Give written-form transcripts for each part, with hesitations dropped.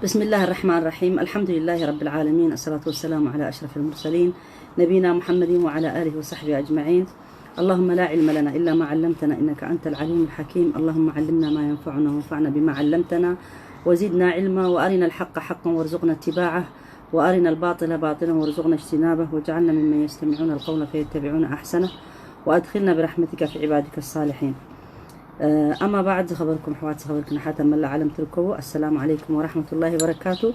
بسم الله الرحمن الرحيم. الحمد لله رب العالمين، الصلاة والسلام على أشرف المرسلين نبينا محمد وعلى آله وصحبه أجمعين. اللهم لا علم لنا إلا ما علمتنا إنك أنت العليم الحكيم. اللهم علمنا ما ينفعنا وانفعنا بما علمتنا وزدنا علما، وأرنا الحق حقا وارزقنا اتباعه، وأرنا الباطل باطلا وارزقنا اجتنابه، واجعلنا ممن يستمعون القول فيتبعون أحسنه، وأدخلنا برحمتك في عبادك الصالحين. أما بعد، خبركم حوات خبركم حتى من العالم تركوا. السلام عليكم ورحمة الله وبركاته.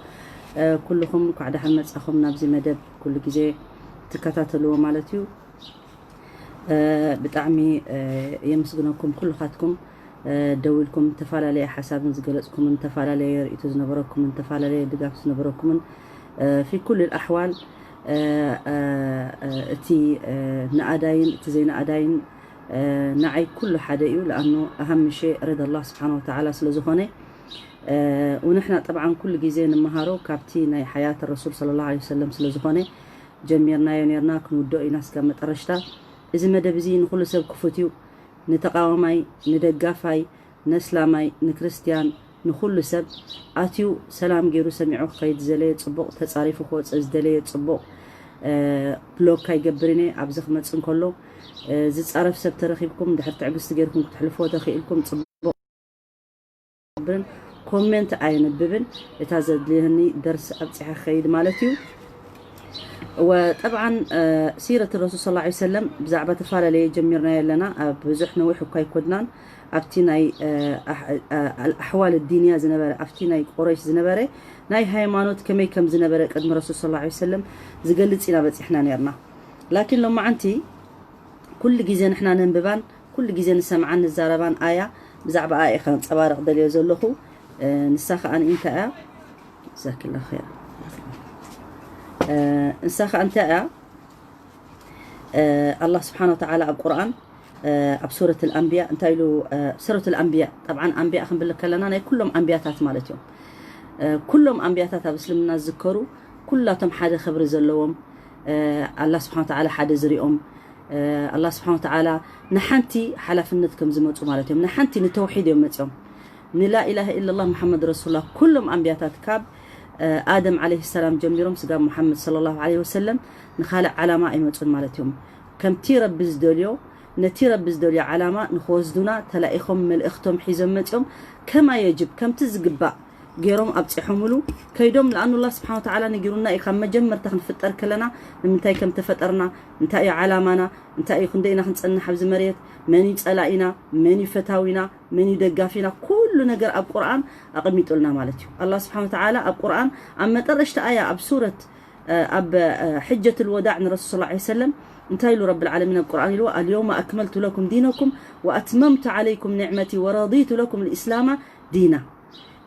كلكم قاعد حمد أخم نبزي مدب كل جزء تكتاتلوا مالتيو بتعمي يمسكنكم كل خاتكم دولكم تفعل لي حساب زجلتكم من تفعل لي رئيت زنبركم من تفعل لي دقاق زنبركم في كل الأحوال. تي نأداين تزين أداين نعي كل حدا لأنه أهم شيء رضا الله سبحانه وتعالى سلزخونه. ونحن طبعا كل جزين مهارو كابتينا حياة الرسول صلى الله عليه وسلم سلزخونه جميرنا ينيرنا كنودو ناس كم ترشتا إذا ما دبزين كل سب كفتيو نتقاوماي ندقافاي نسلاماي نكريستيان نخل سب أتيو سلام جيرو سمعوه قيد زليت صبق تصاريف خوت أزدليت صبق بلوك كاي جبريني عبزخ متسن كله زيت عرف سب ترخيبكم دحر تعجز تجيركم تحلفوا تخيلكم تصبق كومنت عين ببن يتعزد لهني درس أبصح خيد مالتيو. وطبعا سيرة الرسول صلى الله عليه وسلم بزعبة تفعل لي جميرنا لنا بزحنا وحو كاي كودنان أفتيناي الأحوال الدينية زنبرة أفتيناي قريش زنبرة ناي هايمانوت كمي كم زنبرة قدم الرسول صلى الله عليه وسلم زقلت إلى بس إحنا نيرنا. لكن لما عنتي كل جزء إحنا ننببان كل جزء نسمعان الزاربان آية بزعبة آية خان صبارق دليل زلخو نساخ عن إنت جزاك الله خير. نساخ أنت الله سبحانه وتعالى القرآن بسورة الأنبياء انتايلو سورة الأنبياء. طبعا أنبياء خم بالله كلنا كلهم أنبياءات مالتهم كلهم أنبياءات بسلمنا ذكروا كلهم حدا خبر زلهم الله سبحانه وتعالى حدا زريهم الله سبحانه وتعالى نحنتي حلفنتكم زمتوا مالتهم نحنتي نتوحيد يوم متهم لا إله إلا الله محمد رسول الله كلهم أنبياءات كاب آدم عليه السلام جميرهم سقام محمد صلى الله عليه وسلم نخالع علامة يمتون مالتهم كم تيرب بزدوليو نتيرب بزدوليو علامة نخوزدونا تلاقيهم من الأختم حيزمتهم كما يجب كم تزقبا غيرهم أبصحملو كيدوم لأن الله سبحانه وتعالى نجيرونا إخام مجمر تخن فتر كلنا نمتاي كم تفترنا نتاي علامنا نتاي خندينا خنصنا حبز مريت من يصلاينا من يفتاوينا من يدغافينا كل نجر اب قرآن اقميطلنا مالتي الله سبحانه وتعالى اب قرآن اما طرشت آية اب سورة اب حجة الوداع من الرسول صلى الله عليه وسلم انتهي له رب العالمين القرآن يلو اليوم أكملت لكم دينكم وأتممت عليكم نعمتي ورضيت لكم الإسلام دينا.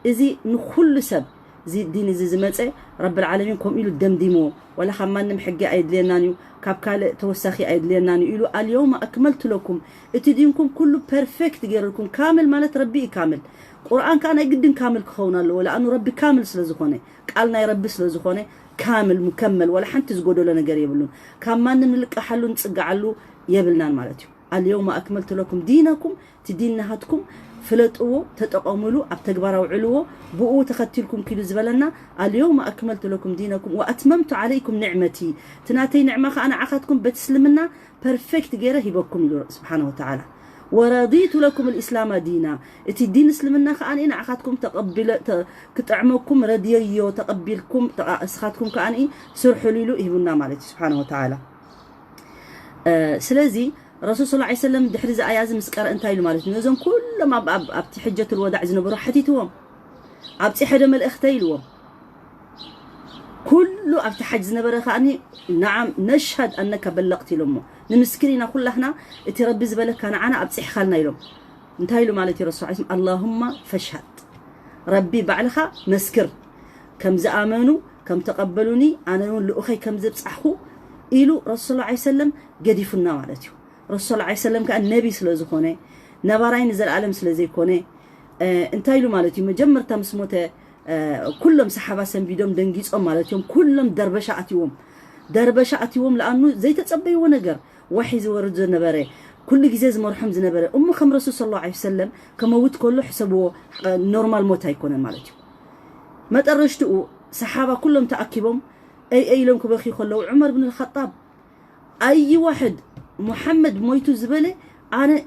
إذا نخل سب زي الدين زي زمتة رب العالمين كم إلو الدم ديمو ولا خمان نمحق أيد لينانيو كابكال توسخي أيد لينانيو إلو اليوم أكملت لكم اتدينكم كله بيرفكت غيركم كامل مالت ربي كامل. قرآن كان يقدم كامل كخونا له لأنه ربي كامل سلزخونه قالنا يا ربي سلزخونه كامل مكمل ولا حنت زقودوا لنا قري يبلون كمان نلقى حلو نصقعلو يبلنا مالتي اليوم أكملت لكم دينكم تدينهاتكم فلتقوا تتقاملوا أبتكبروا علوه بقوا تختلكم كيلو زبلنا اليوم أكملت لكم دينكم وأتممت عليكم نعمتي تناتي نعمة أنا عقدكم بتسلمنا بيرفكت غيره يبكم سبحانه وتعالى ورضيت لكم الإسلام دينا الدين اسلمنا خاني عقدكم تقبل كتعمكم رديو تقبلكم اسخاتكم كاني سرحوا ليلو يهبنا مالتي سبحانه وتعالى. سلازي الرسول صلى الله عليه وسلم دحرز اياز مسقر انتايلو مالتي نزم كلما ابتي حجة الوداع زنبرو حتيتهم ابتي حدا ملأختيلو كله ابتي حج زنبره خاني نعم نشهد انك بلغت لهم نمسكرينا كلنا اتي ربي زبلك كان عنا ابصح خلنا يلوم انتايلو مالتي رسول الله اللهم فاشهد ربي بعلها مسكر كم زامنوا كم تقبلوني انا لأخي كم زبصحو إلو رسول الله عليه وسلم قديفنا مالتي رسول الله عليه وسلم كان نبي سلازخونه نبراين زل العالم سلازيكونه انتايلو مالتي مجمر تمسموته كلهم صحابه سنبيدهم دنجيصهم مالتهم كلهم دربشة أتيوم لأنه زي تصبيو نجر وحي زورد زنبره كل جزاز مرحم زنبره خم رسول صلى الله عليه وسلم كموت كله حسبه نورمال موت هيكون مالتي ما ترشتوا صحابة كلهم تأكبهم أي لهم كبخي خلوا عمر بن الخطاب أي واحد محمد مويتو زبالة أنا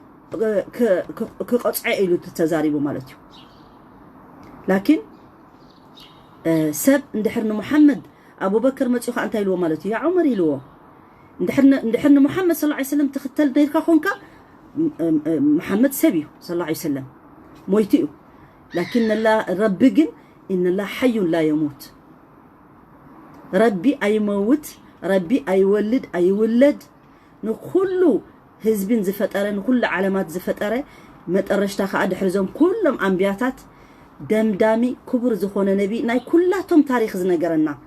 كقطع إلو تتزاربوا مالتي لكن سب ندحرنا محمد أبو بكر متسوخ أنت يلو مالتي يا عمر يلو ندحرنا محمد صلى الله عليه وسلم تختل ديركا خونكا محمد سبيه صلى الله عليه وسلم مويتيو لكن الله ربي إن الله حي لا يموت ربي أي موت ربي أي ولد نخلو هزبين زفتره نخل علامات زفتره ما ترشتا خاد حرزهم كلهم أنبياتات دمدامي كبر زخون نبي ناي كلاتهم تاريخ زنجرنا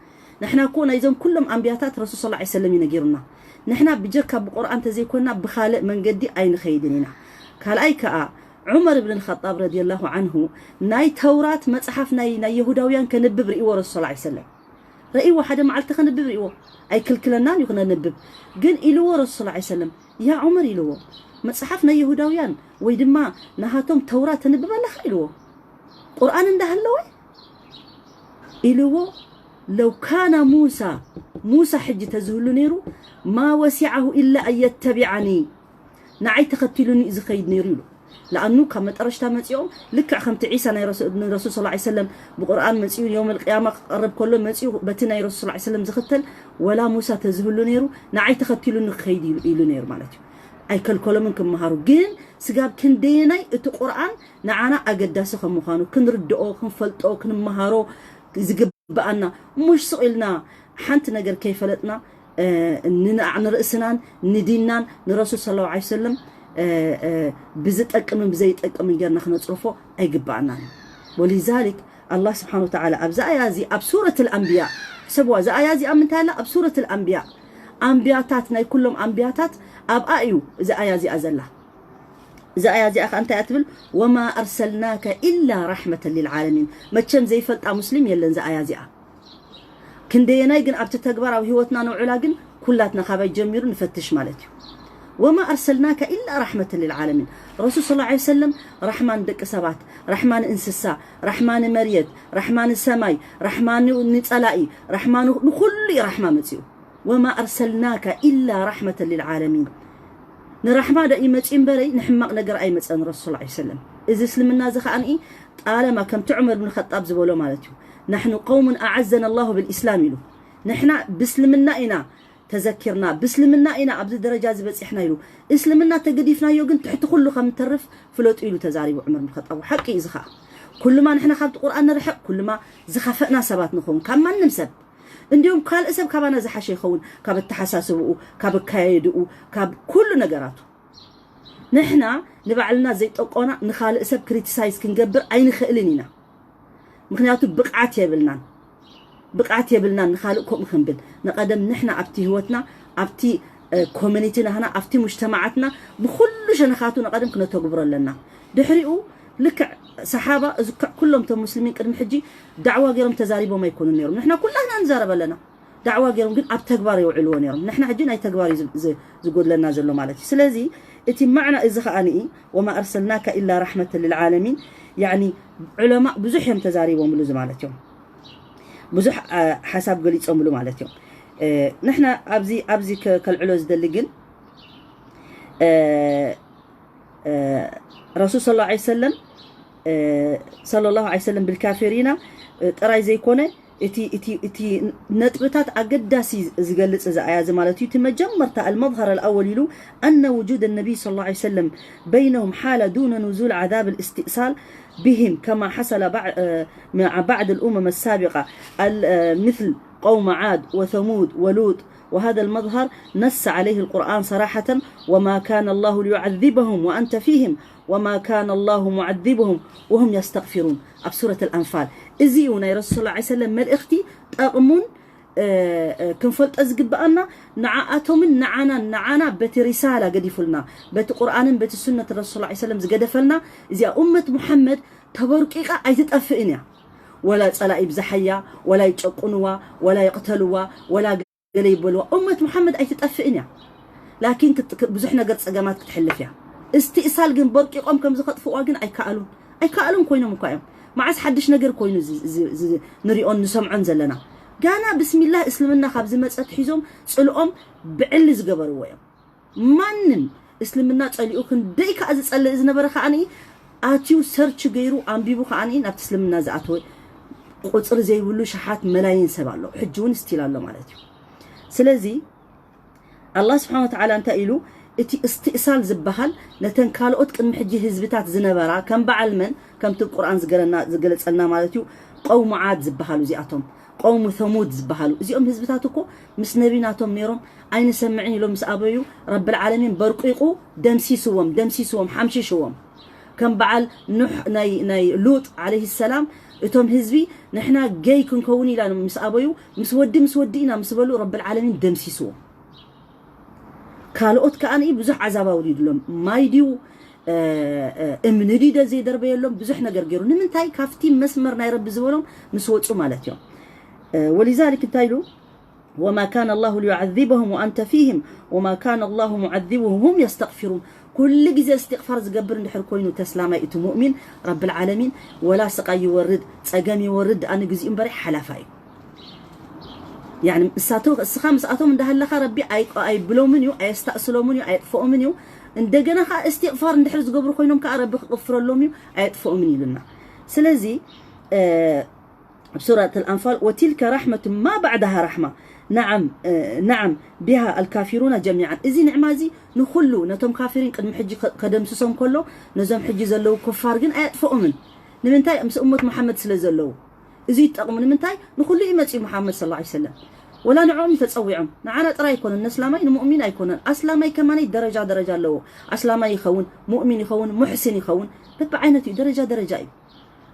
نحنا كونا يزوم كلهم أنبياتات رسول صلى الله عليه وسلم ينجرنا نحنا بجرك بقرآن تزي كنا بخالق من قدي أين خيدنا قال أي كأ عمر بن الخطاب رضي الله عنه ناي توراة مصحف ناي يهوداويان كنبب رئيو رسول صلى الله عليه وسلم رئيو حدا معلت خنبب رئيو أي كلنا يكون نبب جن إلو رسول الله عليه وسلم يا عمر إلو مصحفنا يهوداويان ويدما نهاتهم توراة تنبب الله إلو قرآن ده هلوه إلو لو كان موسى حج تزهل نيرو ما وسعه إلا أن يتبعني نعي تختلني إذا خيد نيرو لأنه كما ترشتا متيوم لك خمت عيسى الرسول صلى الله عليه وسلم بقرآن متيو يوم القيامة قرب كله متيو بتنا الرسول صلى الله عليه وسلم زختل ولا موسى تزهل نيرو نعي تختلني خيد إلو نيرو مالتي أي كل منكم مهارو جين سجاب كنديناي إتو قرآن نعنا أقداسه خم مخانو كن ردو كن فلتو كن مهارو زجب بأنا مش سئلنا حنت نجر كيف لتنا عن رأسنا ندينا نرسول صلى الله عليه وسلم بزت أكمل بزيت أكمل جرنا خنا تصرفه أي جبعنا ولذلك الله سبحانه وتعالى أبزا يازي أبسورة الأنبياء سبوا زا يازي أمن تالا أبسورة الأنبياء أنبياتاتنا كلهم أنبياتات أب أيو زا يازي أزله زا يازي أخ أنت أتبل وما أرسلناك إلا رحمة للعالمين ما تشن زي فلت مسلم يلن زا يازي كندينا يجن أبت تكبر أو هوتنا نوعلاجن كلاتنا خباي جمير نفتش مالتي وما أرسلناك إلا رحمة للعالمين رسول صلى الله عليه وسلم رحمن دك سبات رحمن إنسسا رحمن مريد رحمن السماي رحمن نتسلائي رحمن كل رحمة متيو وما أرسلناك إلا رحمة للعالمين نرحمة دائمة إنبري نحمق نقر أي متسان رسول الله عليه وسلم إذا سلمنا زخان إيه طالما كم تعمر بن الخطاب زبولو مالتيو نحن قوم أعزنا الله بالإسلام له نحن بسلمنا إنا تذكرنا بسلمنا إنا عبد الدرجة زبس إحنا يلو إسلمنا تجديفنا يوجن تحت كله خم ترف فلوت إلو تزاري وعمر بن الخطاب حقي زخاء كل ما نحن خبط القرآن نرحق كل ما زخفنا سبات نخون كم من نمسب عندهم قال اسم كابنا زح شيخون كاب التحساسو كاب كايدو كاب كل نجاراته نحن نبعلنا زي تقونا نخال اسم كريتيسايز كنجبر أي نخلينا مخنياتو بقعت يبلنا نخالقكم خنبل نقدم نحن عبتي هوتنا عبتي كوميونيتينا هنا عبتي مجتمعاتنا بكل شنخاتو نقدم كنا تقبر لنا دحريقو لك صحابة كلهم مسلمين قدم حجي دعوة غيرهم تزاريبهم ما يكونوا نيرهم نحن كلنا نزارب لنا دعوة غيرهم قد عبت تكبار يوعلوا نيرهم نحن حجينا اي تكبار زقود لنا زلو مالتي سلازي اتي معنى إذا خاني وما أرسلناك إلا رحمة للعالمين يعني علماء بزح يوم تزاريبهم بلو زمالتهم بزح حساب قليت أملو مالتهم نحن أبزي كالعلوز دلقن رسول صلى الله عليه وسلم صلى الله عليه وسلم بالكافرين ترى زي كونه اتي نتبتات أقداسي زقلت إذا آيات مالتي تمجمرت المظهر الأول له أن وجود النبي صلى الله عليه وسلم بينهم حالة دون نزول عذاب الاستئصال بهم كما حصل مع بعض الأمم السابقة مثل قوم عاد وثمود ولوط وهذا المظهر نص عليه القرآن صراحة وما كان الله ليعذبهم وأنت فيهم وما كان الله معذبهم وهم يستغفرون بسورة الأنفال إزيونا يا رسول الله عليه وسلم ملئختي أغمون كنفلت أزقب بأننا نعاتهم نعانا بت رسالة قد يفلنا بت قرآن بت السنة الرسول الله عليه وسلم زقد فلنا إذا أمة محمد تبركيقة أي تتأفئنا ولا تسأل بزحية ولا يتشقنوا ولا يقتلوا ولا قليبوا أمة محمد أي تتأفئنا لكن بزحنا قد سقامات تحل فيها استئصال جن بركيقهم كم زخط فوقين أي كألون كوينه مقايم معس حدش نجر كوينو نريون نسمعن زلنا جانا بسم الله اسلمنا خابز مصت حيزوم صلقهم بعل زغبروا ويم مانن اسلمنا صليو كن ديكا از صل از نبره خاني اتيو سيرش غيرو انبيبو خاني ناب اسلمنا زاتوي قصر زي بلو شحات ملايين سبالو حجون استيلالو معناتيو سلازي الله سبحانه وتعالى انت قيلو اتي استئصال زبحال نتن كالوت قدم حجي حزبتات زنبرا كم بعلمن كم القران زغلصلنا معناتيو قوم عاد زبحالو زياتهم قوم ثمود زبحالو زيهم حزبتاتكو مس نبيناتهم نيروم عين سمعين لهم مسابيو رب العالمين برقيقو دمسيسوم حمشيشوم كم بعل نوح ناي لوط عليه السلام اتهم حزبي نحنا جاي كنكوني لانه مسابيو مسودينا مسبلو رب العالمين دمسيسوم كالوت كأني بزح عذاب أوليد لهم ما يديو امندي ده زي دربي لهم بزح نجرجرون من تاي كافتي مسمر نيرب زولهم مسوتشو مالتهم ولذلك تايلو وما كان الله ليعذبهم وأنت فيهم وما كان الله معذبهم هم يستغفرون كل جزء استغفار زجبر نحر كوينو تسلامة إتو مؤمن رب العالمين ولا سقى يورد سقام يورد أنا جزء بري حلفاي يعني السخام ساعتهم من ده هلا ربي أي بلو منيو أي استأصلوا منيو أي يطفئوا منيو إندجنا خا استغفار ندحرز قبر خوينهم كعرب غفر لهم أي يطفئوا مني لنا سلازي بسورة الأنفال وتلك رحمة ما بعدها رحمة نعم بها الكافرون جميعا إذا نعمازي نخلو نتم كافرين قد محجي قدم سسهم كله نزم حجي زلو كفار جن أي يطفئوا من نمنتاي أمس أمة محمد سلازلو إذا تقوم نمنتاي نخلو إيمتي محمد صلى الله عليه وسلم ولا نعوم تتصوعهم نعنا ترى يكون النسلامي مؤمن يكون أسلامي كمان درجة له أسلامي يخون مؤمن يخون محسن يخون بتبعينتي درجة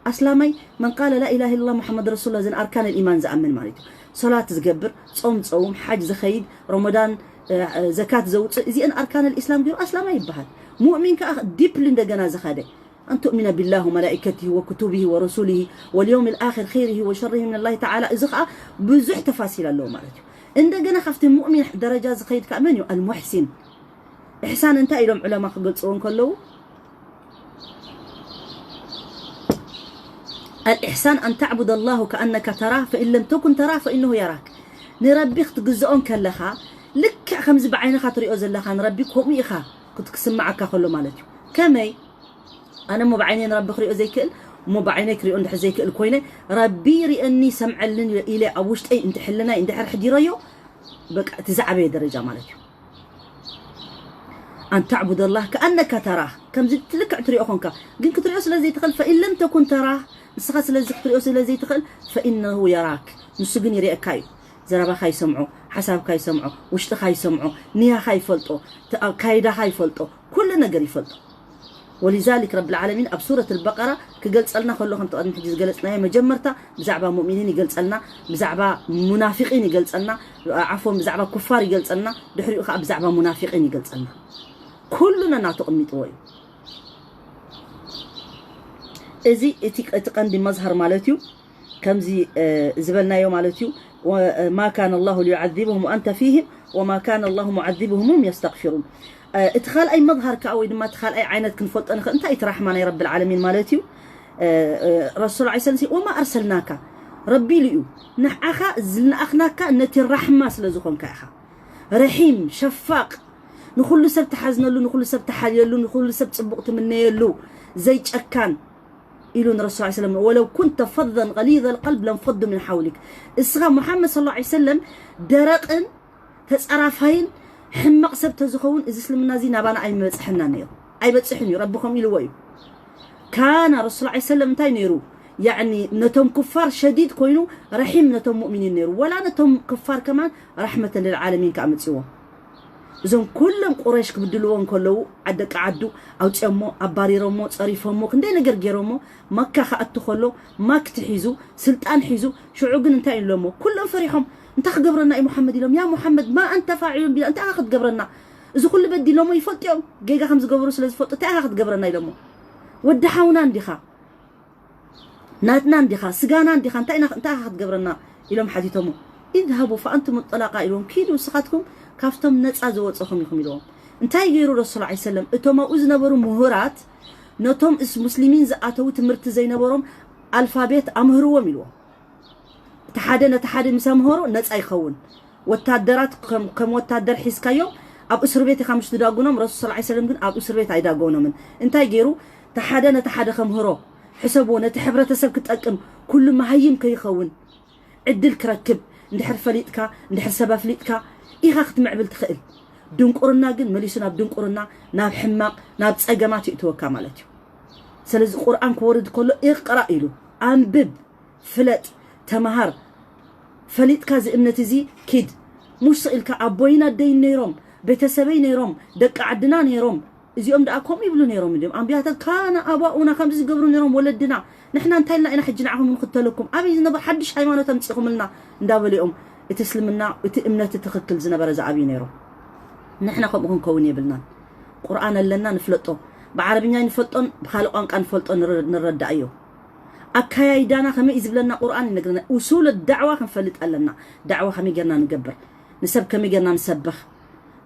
أسلامي من قال لا إله إلا الله محمد رسول الله زين أركان الإيمان زأمن مالته صلاة زجبر صوم حج زخيد رمضان زكاة زوج زين أركان الإسلام غير أسلامي يبهر مؤمن كأخ ديبلين دجنا زخاده أن تؤمن بالله وملائكته وكتبه ورسوله واليوم الآخر خيره وشره من الله تعالى إزخاء بزح تفاصيل الله مالته عندنا خفت المؤمن درجة زخيد كأمنيو المحسن إحسان انت إلهم علماء قلصون كله الإحسان أن تعبد الله كأنك تراه فإن لم تكن تراه فإنه يراك نربي تجزئون كلها لك خمس بعين خاطر يؤذلها نربي كومي إخا كنت كسمعك كله مالته كمي أنا مو بعينين ربي خريء زي كل مو بعينك ريون دح زي كل كوينة ربي رئني سمع لن إلى أبوشت أي انت حلنا انت حر حدي ريو بك تزعبي درجة مالك أن تعبد الله كأنك تراه كم زدت لك اعتري أخونك قلت كتري أصل زي تخل فإن لم تكن تراه نسخة لزي كتري أصل زي تخل فإنه يراك نسجني رئك كاي زربا خاي سمعوا حساب خاي سمعوا وشت خاي سمعوا نيها خاي فلطو كايدا خاي فلطو كل نجري فلطو ولذلك رب العالمين بسورة البقرة كقلت لنا خلوهم تقدم حجز قلتنا مجمرتا بزعبا مؤمنين قلت لنا بزعبا منافقين قلت لنا عفوا بزعبا كفار قلت لنا دحري أخا بزعبا منافقين قلت لنا كلنا نعطق ميتوي إزي اتقن بمظهر مالتيو كمزي زبلنا يوم مالتيو وما كان الله ليعذبهم وأنت فيهم وما كان الله معذبهم هم يستغفرون ادخال أي مظهر كأوي ما ادخال أي عينت كنفوت أنا أنت يترحمنا يا رب العالمين مالتيو رسول الله عليه وسلم وما أرسلناك ربي ليو نحأخا زلنا أخناك نتي الرحمة سلزوكم كأخا رحيم شفاق نخلو سبت حزن له نخلو سبت حالي له نخلو سبت بقت مني له زي أكان إلون الرسول صلى الله عليه وسلم ولو كنت فظا غليظ القلب لانفضوا من حولك الصغار محمد صلى الله عليه وسلم درقن تسعرفين حمق سبت زخون إذا سلمنا زي نبانا أي مبصحنا نير أي بتصحني ربكم يلوي كان الرسول صلى الله عليه وسلم تاي نيرو يعني نتم كفار شديد كوينو رحيم نتم مؤمنين نيرو ولا نتم كفار كمان رحمة للعالمين كعمت سوا زون كلهم قريش كبدلوهم كلو عدك عدو أو تأمو أباريرمو تصريفهمو كندي نجر جيرمو مكة خأتو خلو ماك تحيزو سلطان حيزو شعوبنا انتهي لهمو كلهم فريحهم انت خجبرنا يا محمد لهم يا محمد ما انت فاعل بلا انت اخذ جبرنا اذا كل بدي لهم يفوت يوم جيجا خمس جبروا سلاز فوت انت اخذ جبرنا لهم ودحونا اندخا ناتنا اندخا سجانا اندخا انت اخذ جبرنا لهم حديثهم اذهبوا فانتم الطلاقاء لهم كيدوا سخاتكم كافتم نصا زوصخم يخم لهم انتي غيروا رسول الله عليه وسلم اتوما اذ نبروا مهورات نتوم اس مسلمين زاتو تمرت زي نبرهم الفابيت أمهروا ميلو تحدنا تحد مسامهرو نص يخون وتادرات كم وتادر حسكايو اب اسر بيت خمس تداغونم رسول صلى الله عليه وسلم اب اسر بيت ايداغونم انتي غيرو تحدنا تحد خمهرو حسبو نتحبرتسب كتقم كل ما هيم كيخون عدل كركب ندحر فليتكا ندحر سبا فليتكا إيها ختمعبل تخيل دنقرنا جن مليسنا بدنقرنا ناب حماق ناب صقمات يتوكا مالتي سلازي قرآن كورد كله اقرا إلو انبب فلت تمهر فليتكا زي امنتي زي كيد مش سئلكا ابوينا دين نيروم بيتسبي نيروم دق عدنا نيروم ازيوم داكم يبلو نيروم ديم انبيات كان اباؤنا كم زي قبروا نيروم ولدنا نحنا انتينا انا حجناهم نختلكم ابي نبر حدش هيمانوتهم تصيقم لنا ندابليهم تسلمنا امنت تخكل زنبر زعبي نيرو نحنا كم كون يبلنا قرآن لنا نفلطو بعربيا نفلطون بخالق قانقا نفلطو نرد ايو اكايدانا خمي يزبلنا قرآن نقرنا اصول الدعوه كنفلط لنا دعوه خمي قرنا نقبر نسب كمي قرنا نسبخ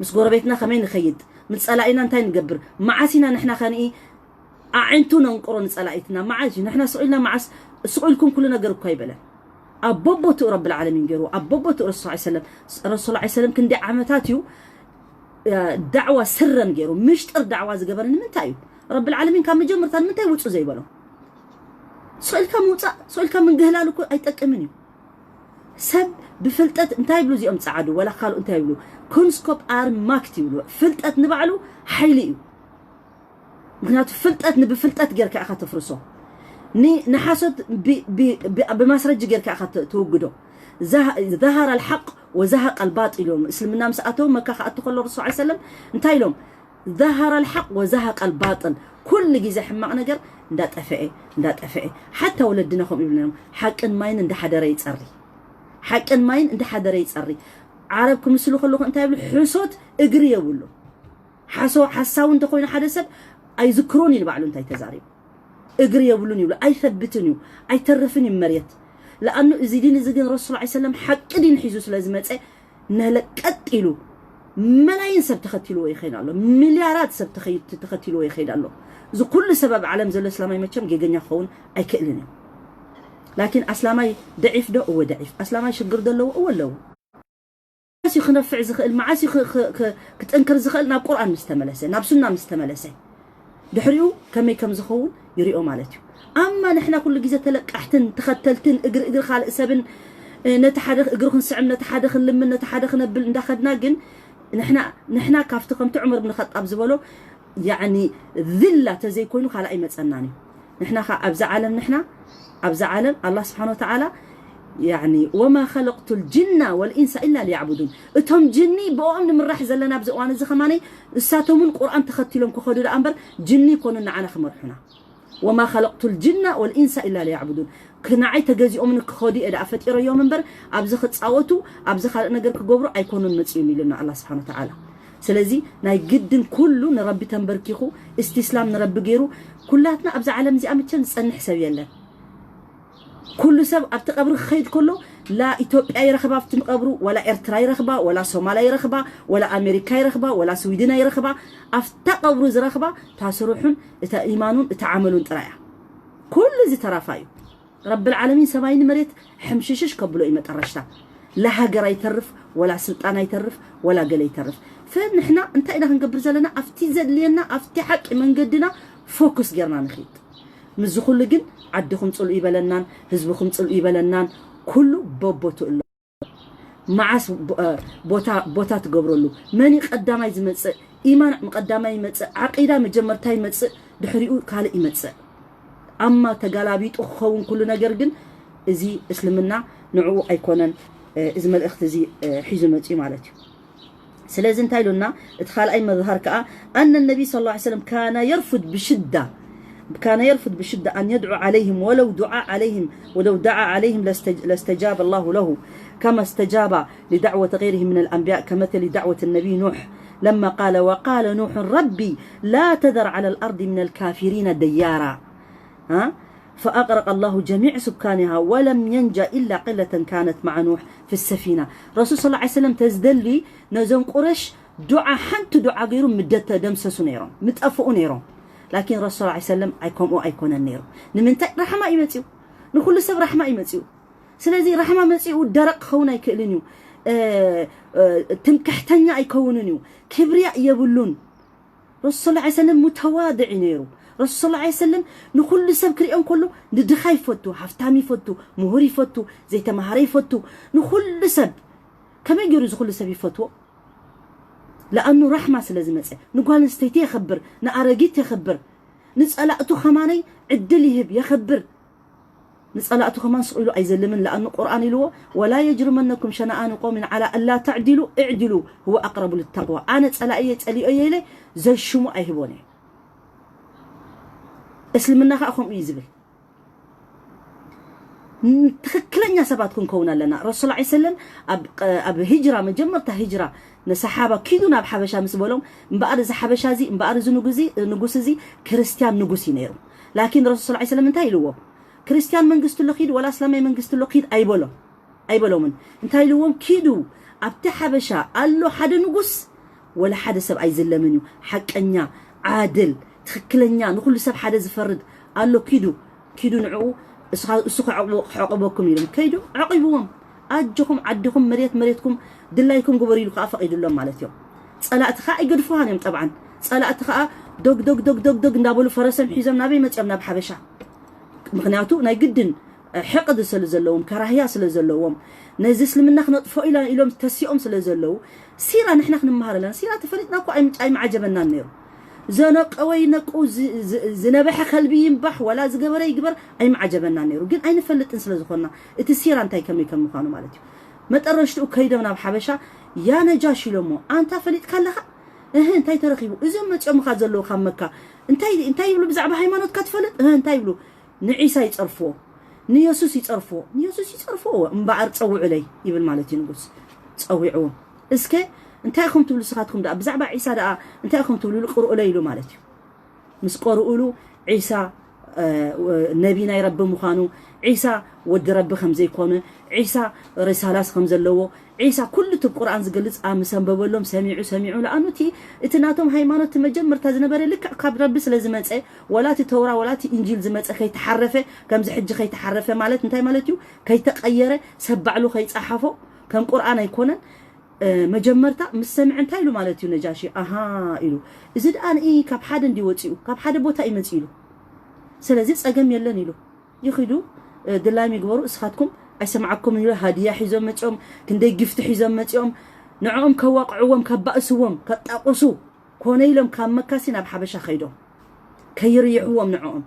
مس غربيتنا خمي نخيد من صلاينا انتي نقبر معاسينا نحنا خاني اعنتو ننقرو نصلايتنا معاجي نحنا سئلنا معس سئلكم كل نجر كايبله أبوبوت رب العالمين جرو أبوبوت رسول الله عليه وسلم رسول الله عليه وسلم كندي عمتاتيو دعوة سرا جرو مش تر دعوة زجبرن من تايو رب العالمين كان مجمر ثان من تايو وتصو زي بالو سؤال كم وصا سؤال كم من جهلالكو أي تكمني سب بفلتت انتاي بلو زي صعدو ولا خالو انتاي بلو كونسكوب ار ماكتي بلو فلتت نبعلو حيليو مغنات فلتت نبفلتت جرك أخذ تفرسو ني نحاسد بمسرج جيرك أخذت توجده ظهر الحق وزهق الباطل يوم اسلمنا مسأتهم مكا أتقول الرسول عليه وسلم انتهي لهم ظهر الحق وزهق الباطل كل جزء حماق نجر ندات أفعي حتى ولدنا خم يبلنهم حق ماين عند حدا يتصري حق ماين عند حدا يتصري عربكم مسلو خلوكم انتهي بلو حسود اجري يقولوا حساو انت خوين حدا سب أي ذكروني اللي بعلو انتهي تزاري اجري يقولون يقولوا اي ثبتني اي ترفني مريت لانه زيدين الرسول عليه وسلم حق دين حيزوس لازم نلقطيلو ملايين سب تختيلو يخيل الله مليارات سب تختيلو يخيل الله ذو كل سبب عالم زل اسلامي مچم جيجنيا خون اي كلني لكن اسلامي ضعيف ده هو ضعيف اسلامي شجر دلو ولو معاسي خنفع زخل معاسي كتنكر زخل ناب قران مستملسه ناب سنه مستملسه دحريو كم زخون يريو مالتي اما نحنا كل جزء تلقحتن تختلتن اجر خالق سبن نتحدخ اجركن سعم نتحدخ لمن نتحدخ نبل اندخدنا جن نحنا كافتكم عمر بن الخطاب زبلو يعني ذله تزي كونو خالق اي مصناني نحنا ابزع عالم نحنا ابزع عالم الله سبحانه وتعالى يعني وما خلقت الجن والانس الا ليعبدون اتهم جني بوام من راح زلنا بزوان زخماني اساتهم قران تختيلهم كخدو الانبر جني كوننا عنا خمرحنا وما خلقت الجن والانس الا ليعبدون كنعي تجزيهم من كخدي الى افطير يوم منبر ابز خصاوتو ابز خالق نجر كغبرو ايكونن مصيم لنا الله سبحانه وتعالى سلازي ناي جدن كله نربي تنبركيخو استسلام نربي غيرو كلاتنا ابز عالم زي امتشن صنح حساب يلن كل سب ابت قبر خيد كله لا اثيوبيا يرخبا في قبرو ولا ارترا يرخبا ولا صوماليا يرخبا ولا امريكا يرخبا ولا سويدن يرخبا افت قبرو زرخبا تاسروحن اتا ايمانون تعاملون طرايا كل زي ترافايو رب العالمين سماين مريت حمششش قبلو يمطرشتا لا هاجر يترف ولا سلطان يترف ولا قل يترف فنحنا انت اذا نقبر زلنا افتي زلينا افتي حق من قدنا فوكس غيرنا نخيط مزخل جن عدكم تصلوا يبلنان حزبكم تصلوا يبلنان كله بوبوتو الله معاس بوتا تقبرلو ماني قداماي زمص ايمان مقداماي يمص عقيده مجمرتاي يمص دحريو كال يمص اما تغالابيط خون كل ነገር ግን እዚ እስልምና ንዑ አይኮነን እዚ መልእክት እዚ ሒዙ መጪ ማለት እዩ ስለዚህ እንታይሉና اتخالአይ መዝሃር ከአ ان النبي صلى الله عليه وسلم كان يرفض بشدة أن يدعو عليهم ولو دعا عليهم لاستجاب الله له كما استجاب لدعوة غيره من الأنبياء كمثل دعوة النبي نوح لما قال وقال نوح ربي لا تذر على الأرض من الكافرين ديارا فأغرق الله جميع سكانها ولم ينجى إلا قلة كانت مع نوح في السفينة رسول صلى الله عليه وسلم تزدلي نزون قرش دعاء حنت دعاء غيرهم مدة دمسسو نيرهم متأفؤوا نيرهم لكن رسول الله عليه وسلم ايكون النير نمنت رحمه يمتيو نكل سب رحمة يمسيو سلازي رحمة مسيو درق خونا يكلنيو تمكحتني يكوننيو كبرياء يبلون رسول الله عليه وسلم متواضع نيرو رسول الله عليه وسلم نكل سب كريم كله ندخاي فوتو حفتامي فوتو مهوري فوتو زي تمهاري فوتو نكل سب كما يجرز كل سب يفوتو لأنه رحمة سلازم مسيو نقول نستيتي يخبر نأرجيت يخبر نسألأتو خماني عدل يهب يخبر نسألأتو خمان سؤالو أي زلمن لأنه قرآن له ولا يجرمنكم شنآن قوم على ألا تعدلوا اعدلوا هو أقرب للتقوى أنا تسألي أي لي زي الشمو أي هبوني اسلمنا أخوهم يزبل تخكلن يا سباتكم كونا لنا رسول الله عليه وسلم أب هجرة مجمرة هجرة نسحابة كيدونا بحبشة مسبولهم مبارز حبشة زي مبارز نجوس زي كريستيان نجوسي نيرو لكن رسول الله عليه وسلم انتهي له كريستيان منجست اللقيد ولا اسلامي منجست اللقيد اي بولو من انتهي لهم كيدو ابت حبشة قال له حد نجوس ولا حد سب اي زلمنيو حقنيا عادل تخكلنيا نكل سب حد زفرد قال له كيدو نعو اسخ عقبكم يلم كيدو عقبهم اجكم عدكم مريتكم دلايكم قبريلو خافقيد لهم مالتيو صلات خا يقدفوها طبعا صلات خا دوغ ندابلو فرسم حيزم نابي مصيبنا بحبشة مخنياتو ناي قدن حقد سلازلوم كراهيا سلازلوم نزي اسلمنا خنطفو الى تسيئم سلازلو سيرا نحنا خنمهار لنا سيرا تفلتنا كو اي معجبنا نيرو زنق وينقو زنبح قلبي ينبح ولا زغبره يغبر اي معجبنا نيرو ግን اي نفلطن سلازخنا اتي سيرا انتي كمي كمخانو مالتي مطرشتو كيدونا بحبشة يا نجاشي لمو انت فليت كلها انتي ترخيبو اذا مصم خازلو خمكا انتي يبلو بزعبه هيمانوت كتفلط انتي يبلو نعيسى يصرفو نيسوس يصرفو مبعر تصوع علي يبل مالتي نقص تصوعوا اسكي انتاكم تبلو سخاتكم دا بزعبه عيسى دا انتاكم تبلو القرؤ ليلو مالتي مسقرؤوا له عيسى نبينا يرب مخانو عيسى ود رب خمزي كونه عيسى رسالات خمزلوو عيسى كل القرآن زقلص امسن ببلهم سميعوا لانه تي اتناتهم هيمانوت مجمر تزنبر لك كاب رب سلازمصه ولا تورا ولا انجيل زمصه كيتحرفه كمز حج كيتحرفه مالت انتي مالتيو كيتقيره سبعلو كيصحفو كم قرآن يكونن مجمرتا مسمع انتي له مالتيو نجاشي اها يلو ازد ان اي كاب حد اندي وصيو كاب حد بوتا يمصيلو سلازي صقم يلن يلو يخيدو دلامي يغبروا اسخاتكم اسمعكم يلو هديه حيزم مصوم كندي جفت حيزم مصوم نعوم كواقعوم كباسوم كطاقسو كونيلم كمكاسين بحبشه خيدو كيريعوم نعوم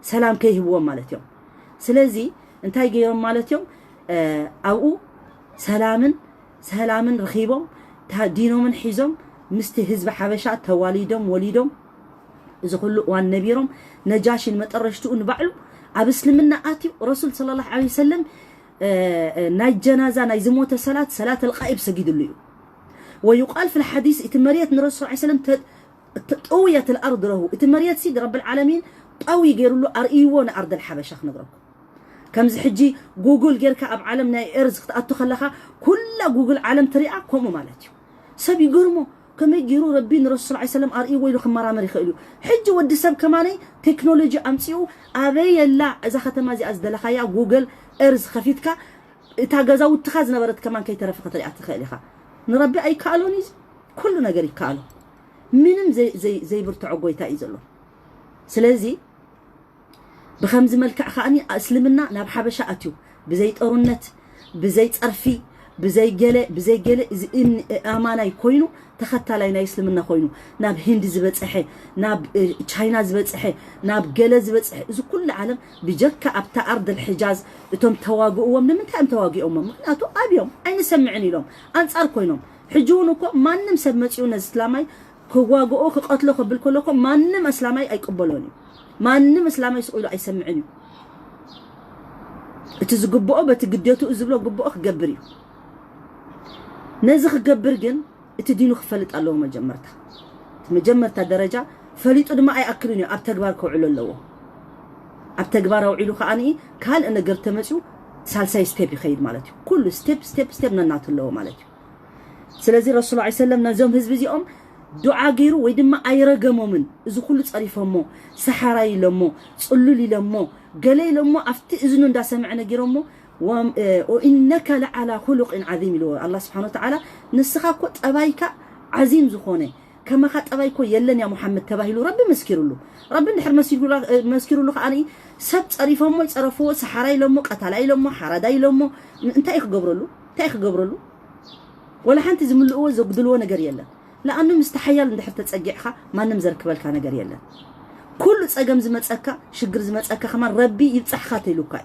سلام كيهبوم مالتيوم سلازي انتي غيرم مالتيوم او سلامن رخيبهم دينهم حيزم مستي حزب حبشه تواليدهم وليدهم إذا كله وان نبيرهم نجاشي المطرشتو نبعلو أبسلمنا آتي رسول صلى الله عليه وسلم ناي جنازة ناي زموت صلاة الغائب سجد له ويقال في الحديث اتمريت من الرسول عليه وسلم تقوية الأرض له اتمريت سيد رب العالمين قوي غيروا له أرئيون أرض الحبشة نضربكم كم زحجي جوجل غير كأب عالمنا إرزق تأتو خلخا كل جوجل عالم طريقة كومو مالتي سبي جرمو كما يجروا ربي الرسول عليه السلام أرئي ويلو خمارة مريخ إلو حج ود سب كماني تكنولوجيا أمسيو أبي لا إذا ختم هذه أزدل خيا جوجل إرز خفيتك تاجزوا اتخاذ نبرت كمان كي ترفق طريقة خيلها نربي أي كالونيز كلنا جري كالو منهم زي برتعو قويتا يزلو سلازي بخمز ملكع خاني أسلمنا ناب حبشة أتيو بزيت أرنت بزيت أرفي بزي جلة إن أمانة يكونوا تختال لنا يسلمنا خوينو ناب هند زبتصحي ناب تشاينا زبتصحي ناب جلة زبتصحي إذا كل عالم بجكة أبتا أرض الحجاز تم تواجئوا من تام تواجئوا معناته أبيهم أين سمعني لهم أنصار كوينهم حجونكم ما نم سمعتيون الإسلامي كواجئوا كقتلوا بالكلكم ما نم إسلامي أي قبلوني ما نم إسلامي يسألوا أي سمعني تزقبوا بتقديتوا إزبلوا قبوا قبري نزخ قبر جن تدينو خفلت الله مجمرتها درجة فليتو دما اي اكلوني اب تغبار كوعلو لو اب تغبار وعيلو خاني كان انا غرت مچو سالساي ستيب يخيد مالتي كل ستيب ننات لو مالتي سلازي رسول الله عليه وسلم نزوم حزب زيهم دعاء غيرو ويدما ايرغمو من اذا كل صريفمو سحراي لمو صلولي لمو قالي لمو افتي اذنو ندا سمعنا غيرمو وانك لعلى خلق عظيم له الله سبحانه وتعالى نسخاكو طبايكا عظيم زخونه كما خطبايكو يلن يا محمد تباهلو ربي مسكرلو ربي نحر مسكرلو اني سب صريفمو يصرفو سحراي لمو قتالاي لمو حراداي لمو انت قبرلو ولا حنت زملؤو زغدلو نجر يلن لانه مستحيل ندحر تصقعخا ما نمزركبلكا نجر يلن كل صقم زمصكا شجر زمصكا كمان ربي يبصحخا تيلوكا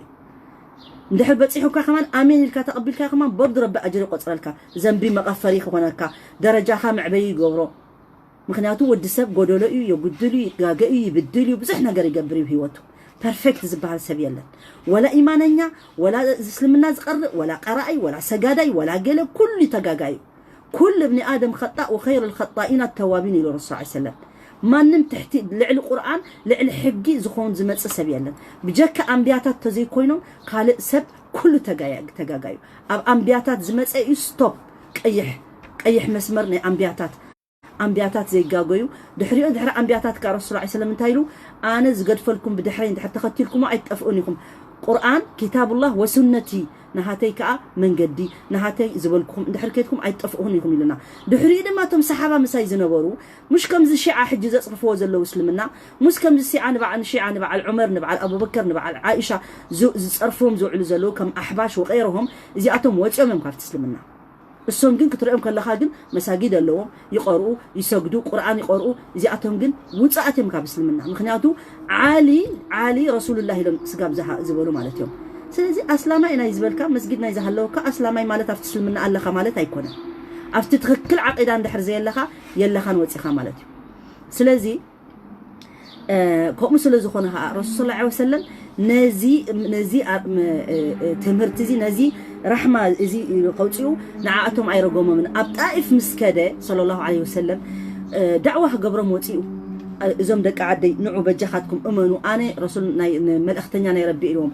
ندحر بصيحوكا كمان امين لك تقبلكا كمان برض ربي اجر يقصرلكا ذنبي مغفري خونكا درجاها معبي يغبرو مخنياتو ودسب غدولو يغدلو يغاغي يبدلو بصح نجر يغبري بهيوتو بيرفكت زبال سب يلن ولا ايماننيا ولا اسلمنا زقر ولا قرائي ولا سجاداي ولا قله كل تغاغاي كل ابن ادم خطاء وخير الخطائين التوابين الى الرسول صلى الله عليه وسلم ما نم تحت لعل القران لعل حقي زخون زمص سب يلن بجك انبياتات تزي كوينو خالق سب كل تغاغاي اب انبياتات زمص ستوب قيح مسمر ني انبياتات زي غاغيو دحريو دحر انبياتات كا رسول الله صلى الله عليه وسلم تايلو انا زغدفلكم بدحرين حتى تختلكم ايطفئونكم قران كتاب الله وسنتي نهاتي كا منجدي نهاتي زبلكم دحركيتكم ايطفئونكم لنا دحري دما توم صحابه مساي زنبرو مش كم زي شيعه حج زصرفو زلو اسلمنا مش كم زي شيعه نبع عمر نبع ابو بكر نبع عائشه زصرفهم زوعلو زلو كم احباش وغيرهم زياتهم وصمم كاف تسلمنا السوم جن كتريهم كلها جن مساجد اللهم يقرؤوا يسجدوا قرآن يقرؤوا زياتهم جن وصعتهم كابسلمنا مخنياتو عالي رسول الله لم سجاب زبلوا مالتهم سلازي اسلامي انا يزبلكا مسجدنا يزهلوكا اسلامي مالت افتسلمنا الله مالت ايكونه افت تخكل عقيده اندحر زي يلخا نوصيخا مالتي سلازي كوم سلازي خونها رسول الله عليه وسلم نزي تمرتزي نزي رحمه ازي قوصيو نعاتهم ايرغوم من ابطائف مسكده صلى الله عليه وسلم دعوه قبرم وصيو ازم دق عدي نعو بجخاتكم امنوا انا رسول ملختنيا ناي ربي اليوم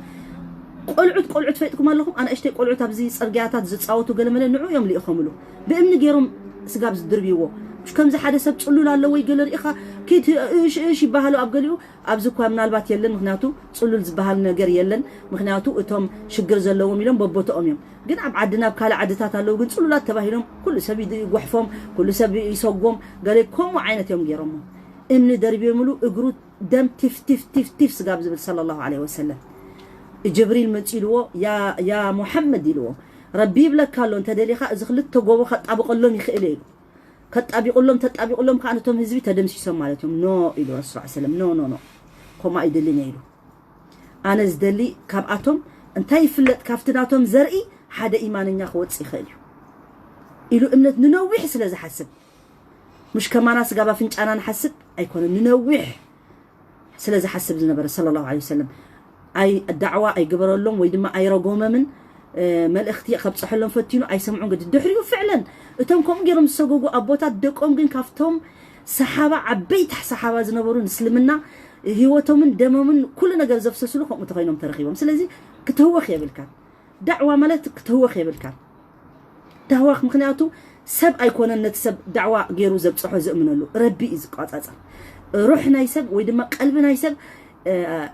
قلعت فيتكم لكم انا اشتي قلعت ابزي صرغياتات زصاوتو قلمل نعو يوم ليخملو بامن غيرهم سغاب زدربيو مش كم زي حدا سب صلول الله وي قال ريخا كيت ايش يبهلوا ابغليو ابزكو منالبات يلن مخنياتو صلول زبهال نجر يلن مخنياتو اتهم شجر زلوم يلن ببوتهم يم ግን ኣብ ዓድና ካለ ዓድታት ኣለው ግን ጽሉላት ተባሂሎም ኩሉ ሰብ ይጓሕፎም ኩሉ ሰብ ይሰጎም ገለ ኮም ዓይነት እዮም ገይሮም እምኒ ደርቢዮ ሙሉ እግሩ ደም ቲፍ ስጋብ ዝብል ሰለላሁ ዐለይሂ ወሰለም ጅብሪል መጽልዎ ያ ሙሐመድ ይልዎ ረቢ ይብለካሎ እንተደሊኻ እዚ ክልተ ጎቦ ከጣብቀሎም ይኽእል እዩ ከጣቢቀሎም ተጣቢቀሎም ካንቶም ህዝቢ ተደምሲሶም ማለት እዮም ኖ ኢሉ ረሱል ሰለላሁ ዐለይሂ ወሰለም ኖ ኮማ ይደልኝ ይሉ ኣነ ዝደሊ ካብኣቶም እንታይ ይፍለጥ ካፍትናቶም ዘርኢ حدا إيماننا خوت سيخلي إلو إمنت ننوح سلازة حسب مش كمان سجابا فينش أنا نحسب أيكون ننوح سلازة حسب زنبر صلى الله عليه وسلم أي الدعوة أي قبر لهم ويدما أي رقوم من ما الاختيار خبص حلهم فتينو أي سمعون قد الدحريو فعلا أتمكم جرم سجوجو أبوتات دقهم جن كافتهم سحابة عبيت سحابة زنبرون نسلمنا هوتهم من دمهم من كلنا جرزف سلوكهم متخيلهم ترخيبهم سلازي كتوخ يا بالكان دعوة مالتك توخ يبلكان توخ مخنياتو سب ايكون نتسب دعوة غيرو زب صحو زمنلو ربي ازقاصص روحنا يسب ويدما قلبنا يسب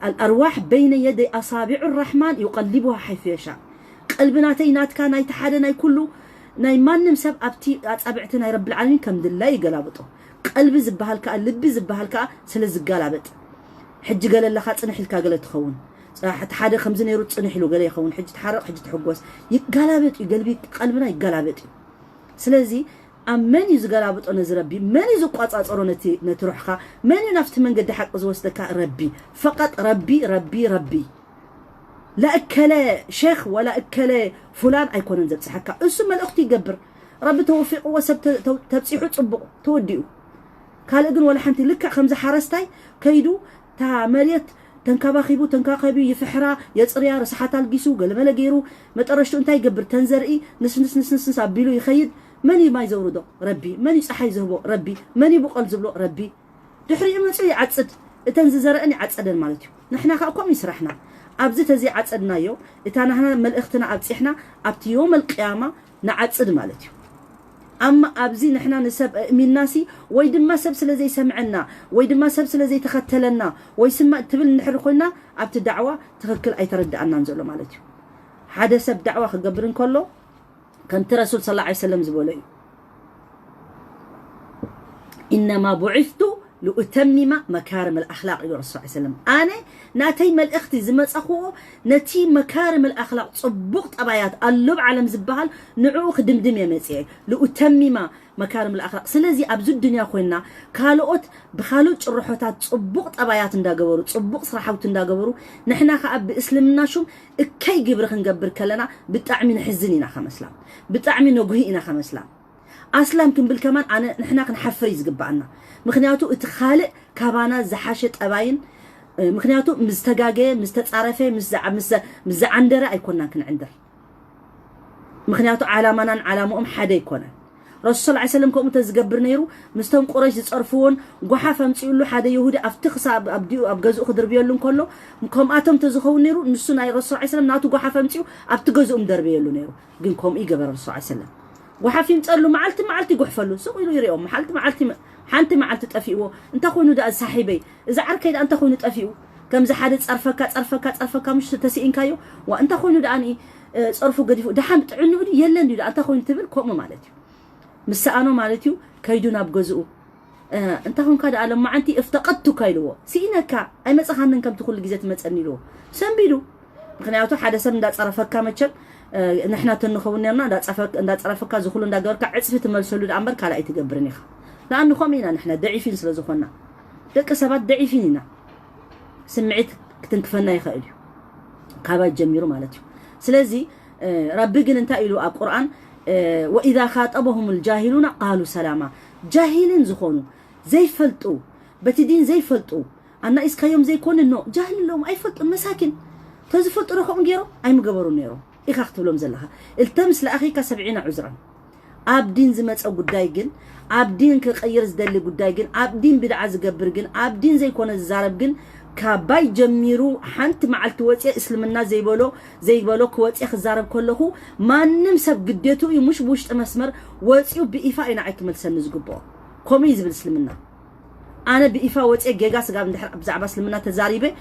الارواح بين يدي اصابع الرحمن يقلبها حيث يشاء قلبنا تيناتكا ناي تحدنا كله ناي مانم سب ابتي اصابعتنا رب العالمين كمدلا يغلابطو قلب زبحالكا لب زبحالكا سلازغلابط حج قال لها صنحلكا قال تخون حتى حدا خمس نيرو تصنح له قال يخون حج تحرق حج تحقوس يقلابط قلبي قلبنا يقلابط سلازي امن يزقلابط انا زربي من يزقاصصرو نتروحخا من ينفت من قد حق زوستك ربي فقط ربي لا اكل شيخ ولا اكل فلان ايكون زبصحكا اسم الاخت يقبر ربي توفيق وسب تبصيحو صبق توديو قال اذن ولا حنتي لك خمسه حرستاي كيدو تا مريت تنكاخيبو يفحرا يصريا رسحات القيسو قلمل غيرو مطرشتو انتي يقبر تنزرئي نس ابيلو يخيد مني ما يزوردو ربي مني صحي زهبو ربي مني بقل زبلو ربي دحري مصي عصد اتنز زرئني عصدن مالتي نحنا كاكم يسرحنا ابزي تزي عصدنايو اتا نحنا ملእختنا ابصحنا ابتي يوم القيامه نعصد مالتي أما أبزي نحنا نسب من ناسي ويد ما سب سلزي سمعنا ويد ما سب سلزي تختلنا ويسمع تبل نحرقنا أبت الدعوة تفكر أي ترد أن ننزله مالتي هذا سب دعوة خجبرن كله كانت رسول صلى الله عليه وسلم زبولي إنما بعثت لأتمم مكارم الأخلاق إلى الرسول صلى الله عليه وسلم أنا ناتي مال أختي زمت أخوه نتي مكارم الأخلاق صبقت أبايات اللب على مزبهال نعوخ دمدم يا مسيح لأتمم مكارم الأخلاق سلازي أبزو الدنيا خوينا كالوت بخالوت الروحات صبقت أبايات ندا جبرو صبقت صراحات ندا جبرو نحنا خاب بإسلامنا شوم كي جبرخ نجبر كلنا بتعمين حزنينا خمسلام بتعمين نجهينا خمسلام أصلاً كم بالكمان أنا نحنا كنحفريز جبعنا مخنياتو اتخالق كابانا زحاشت أباين مخنياتو مستجاجة مستعرفة مزعندرة أيكوننا كن عندر مخنياتو على مؤم حدا يكونه رسول الله عليه وسلم كم تزجبر نيرو مستهم قريش يتصرفون وحافة مسيولو حدا يهودي أفتخص أبجزء خضر بيلون كله كم أتم تزخون نيرو نسنا رسول الله عليه وسلم ناتو وحافة مسيو أبتجزء دربيلو نيرو جن كم إيجا رسول الله عليه وسلم وحافين تقول له معلتي قحفلو سو يلو يريهم معلتي حانتي معلتي تطفيو انت خوينو دا صاحبي اذا عركيد انت خوينو تطفيو كم زحاد صرفك مش تسئين كايو وانت خوينو دا اني صرفو قديفو دحام طعنو يلن دي انت خوينو تبل كوم مالتيو مسانو مالتيو كيدونا بغزو انت هون كاد على ما انت افتقدت كايلو سينكا اي مصخانن كم تخل غيزه تمصنيلو سنبيلو مخنياتو حدا سب دا صرفك مچل نحنا تنخون لنا دا صرفك زخلو دا غورك عصف تملسلو دا امبر كالا اي تجبرنيخ لانه خمينا نحنا ضعيفين سلازخنا دق سبات ضعيفيننا سمعت كتنكفنا يخالو كابات جميرو مالتي سلازي ربي جن انت الى القران واذا خاطبهم الجاهلون قالوا سلاما جاهلين زخونو زي فلطو بتدين زي فلطو انا اسكا يوم زي كون انه جاهل لهم اي فلط مساكن تزفلط رخم غيرو اي مغبرو نيرو اخاخت لهم زلها التمس لاخيك 70 عذرا عبدين زمصو غداي جن عبدين كقير زدل غداي جن عبدين بدع زغبر جن عبدين زي كون زارب جن كاباي جميرو حنت معلت وصي اسلمنا زي بلو كوصي خزارب كلهو مانم سب غديتو يمش بوشط مسمر وصيو بإيفا اينا عيكمل سنزغبو كوميز بالاسلمنا انا بإيفا وصي جيغا سغاب ندحر بزعبا اسلمنا تزاريبه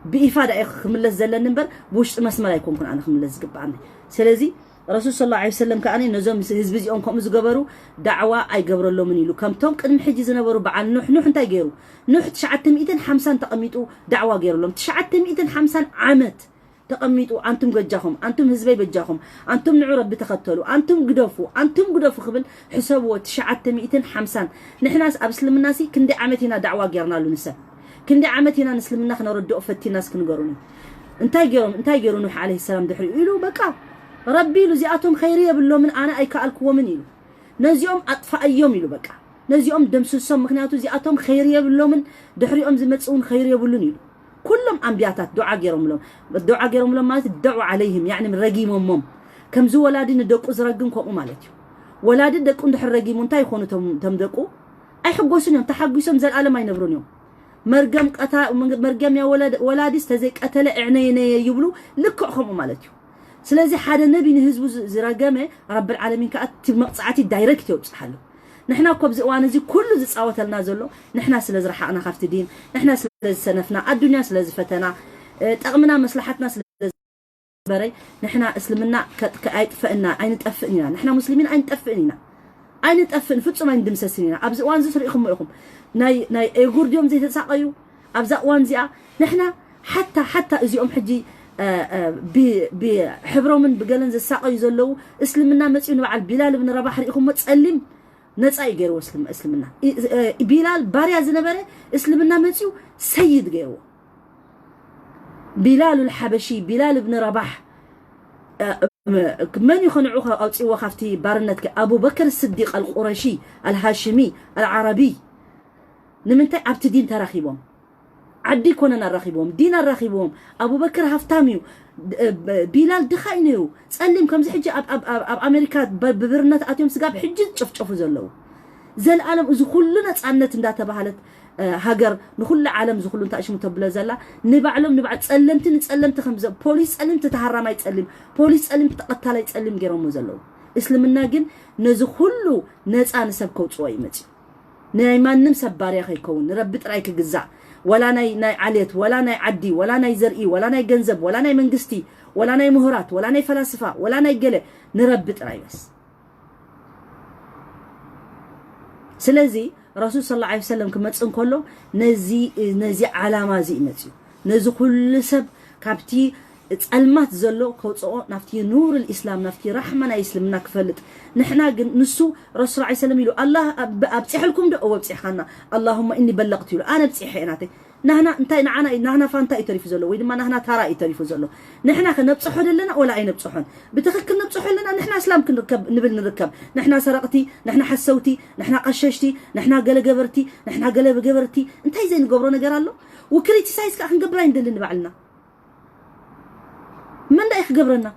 بإيفا دا خملس زلن نمبر بوشط مسمر يكون انا خملس زغباني سلازي رسول صلى الله عليه وسلم كاني نزوم حزب زيون كم زغبرو دعوه اي غبرلو من يلو كمتم قدم حجي زنبرو بعل نوح انتي غيرو نوح 950 تقميطو دعوه غيرلهم 950 عامت تقميطو انتم ججاهم انتم حزبي بجاهم انتم نعو ربي تختلوا انتم غدفو خبل حسابو 950 نحنا ابسلم الناس كندي عامتنا دعوه غيرنا له نسا كندي عامتنا نسلمنا خنردو فتي ناس كنغروني انتي غيرو نوح عليه السلام دحري يلو بقى ربي لزياتهم خيريه بالله من انا اي كالكو من يلو نزيوم اطفاء يوم يلو بقى نزيوم دمسسهم مخنياتو زياتهم خيريه بالله من دحريهم زمصون خيريه بلون يلو كلهم انبياتات دعاء غيرهم لهم مالت دعوا عليهم يعني من رقيمهم كم زو ولادين دقوا زرقن كو مالتي ولاد دقوا اندحر رقيمون تا يكونوا تمدقوا اي حقوسن تحقيسهم زل عالم ينبرون يوم مرقم يا ولادي استزي قتل اعنيني يبلو لكعهم مالتي سلازي حدا نبي نهزبو زراقامه رب العالمين كأتب مقصعاتي دايركت يوصحلو نحنا كوب زوانه زي كله زصاوتلنا زلو نحنا سلاز رحقنا خفت دين نحنا سلاز سنفنا الدنيا سلاز فتنا طقمنا مصلحتنا سلاز بري نحنا اسلمنا كايطفئنا عين طفئنا نحنا مسلمين عين طفئنا فصم عين دمسسنا ابز وان زريكم لكم ناي ايغورديوم زي تساقيو ابز وان زيا نحنا حتى ازيوم حجي بحبرهم بقلن زساقي زلو اسلمنا مصيو نبعل بلال بن رباح ريكم متصلم نصاي غير اسلمنا بلال باريا زنبره اسلمنا مصيو سيد غيرو بلال الحبشي بلال بن رباح من يخنعوها او صيو خفتي بارنتك ابو بكر الصديق القرشي الهاشمي العربي نمنتي ابتدين تراخيبهم عدي كوننا رخيبهم دينا رخيبهم ابو بكر هفتاميو بلال دخاينيرو صلم كم زي حجي اب امريكا ببرنات اتيوم سغاب حجي صفصفو زلو زل عالم از كلنا صانت اندا تبهلت هاجر نكل عالم ز كلن تاشمو تبلا زلا نبعلم نبع صلمت خمزه بوليس صلمت تهرما يصلم بوليس صلمت تقتل يصلم غيرهم زلو اسلمنا جن نزخلو نزع نسب كوتشوي متي ناي ما نمسب باريخ يكون ربط رايك جزع ولا ناي عليت ولا ناي عدي ولا ناي زرقي ولا ناي جنزب ولا ناي منجستي ولا ناي مهرات ولا ناي فلاسفة ولا ناي جلة نربط راي بس سلازي رسول صلى الله عليه وسلم كما تسن كله نزي علامة زي متي نزي كل سب كابتي المات زلو كوصو نفتي نور الاسلام نفتي رحمنا يسلمنا كفلت نحنا نسو رسول الله عليه وسلم يقول الله ابصح لكم دو وبصحنا اللهم اني بلغت له انا بصحي اناتي نحنا انت نحنا فانتا يتريف زلو ويدما نحنا ترى يتريف زلو نحنا كنبصحو لنا ولا اي نبصحون بتخكل نبصحو لنا نحنا اسلام كنركب نركب نحنا سرقتي نحنا حسوتي نحنا قششتي نحنا قلقبرتي نحنا قلقبرتي انت زي نقبرو نجر الله وكريتي سايس كا نقبرا ندل بعلنا من دا يخبرنا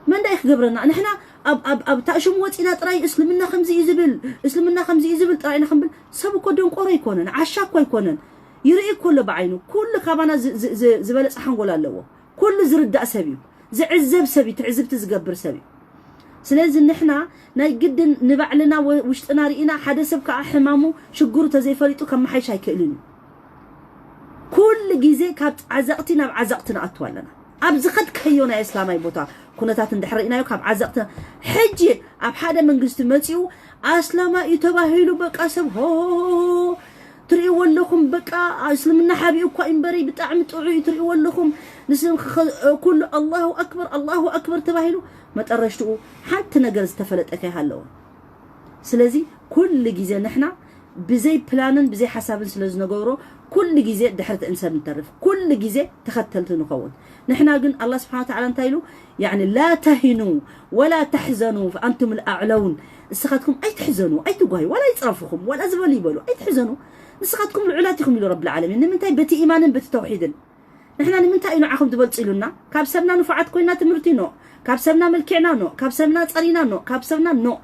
من دا يخبرنا نحنا اب تاشم وصينا طراي اسلمنا خمزي يزبل طراينا خنبل سب كودن قري يكونن عشاكو يكونن يرئي كل بعينه كل خبانا زبلص حنقول الله كل زردا سبي زعزب سبي تعزبت زغبر سبي سلازم نحنا ناي قدن نبعلنا وشطنا رينا حدا سب كا حمامو شغورو تزيفليطو كم حيش هيكلني كل غيزه كاب عزقتنا بعزقتنا اتوالنا ابزخت كيونا اسلامي بوتا كنتات اندحرينا يوكاب عزقتنا حجي اب حدا منغست مصيو اسلاما يتباهلوا بقى سب هو تريوا لكم بقى اسلمنا حبيبكم انبري بطعم طعي تريوا لكم نسم كل الله اكبر تباهلوا ما طرشتو حتى نجر استفلطك يحلو سلازي كل غيزه نحنا بزي بلانن بزي حسابن سلاز نغورو كل غيزه دحرت انسان نترف كل غيزه تختلت نكون نحنا قلنا الله سبحانه وتعالى انتايلو يعني لا تهنوا ولا تحزنوا فانتم الاعلون نسخاتكم اي تحزنوا اي تقوي ولا يصرفكم ولا زبل يبلوا اي تحزنوا نسخاتكم العلاتكم الى رب العالمين نمنتاي بتي ايمان بتوحيد نحنا نمنتاي نعاكم تبلصيلونا كابسبنا نفعت كوينا تمرتينو كابسبنا ملكعنا نو كابسبنا صرينا نو كابسبنا نو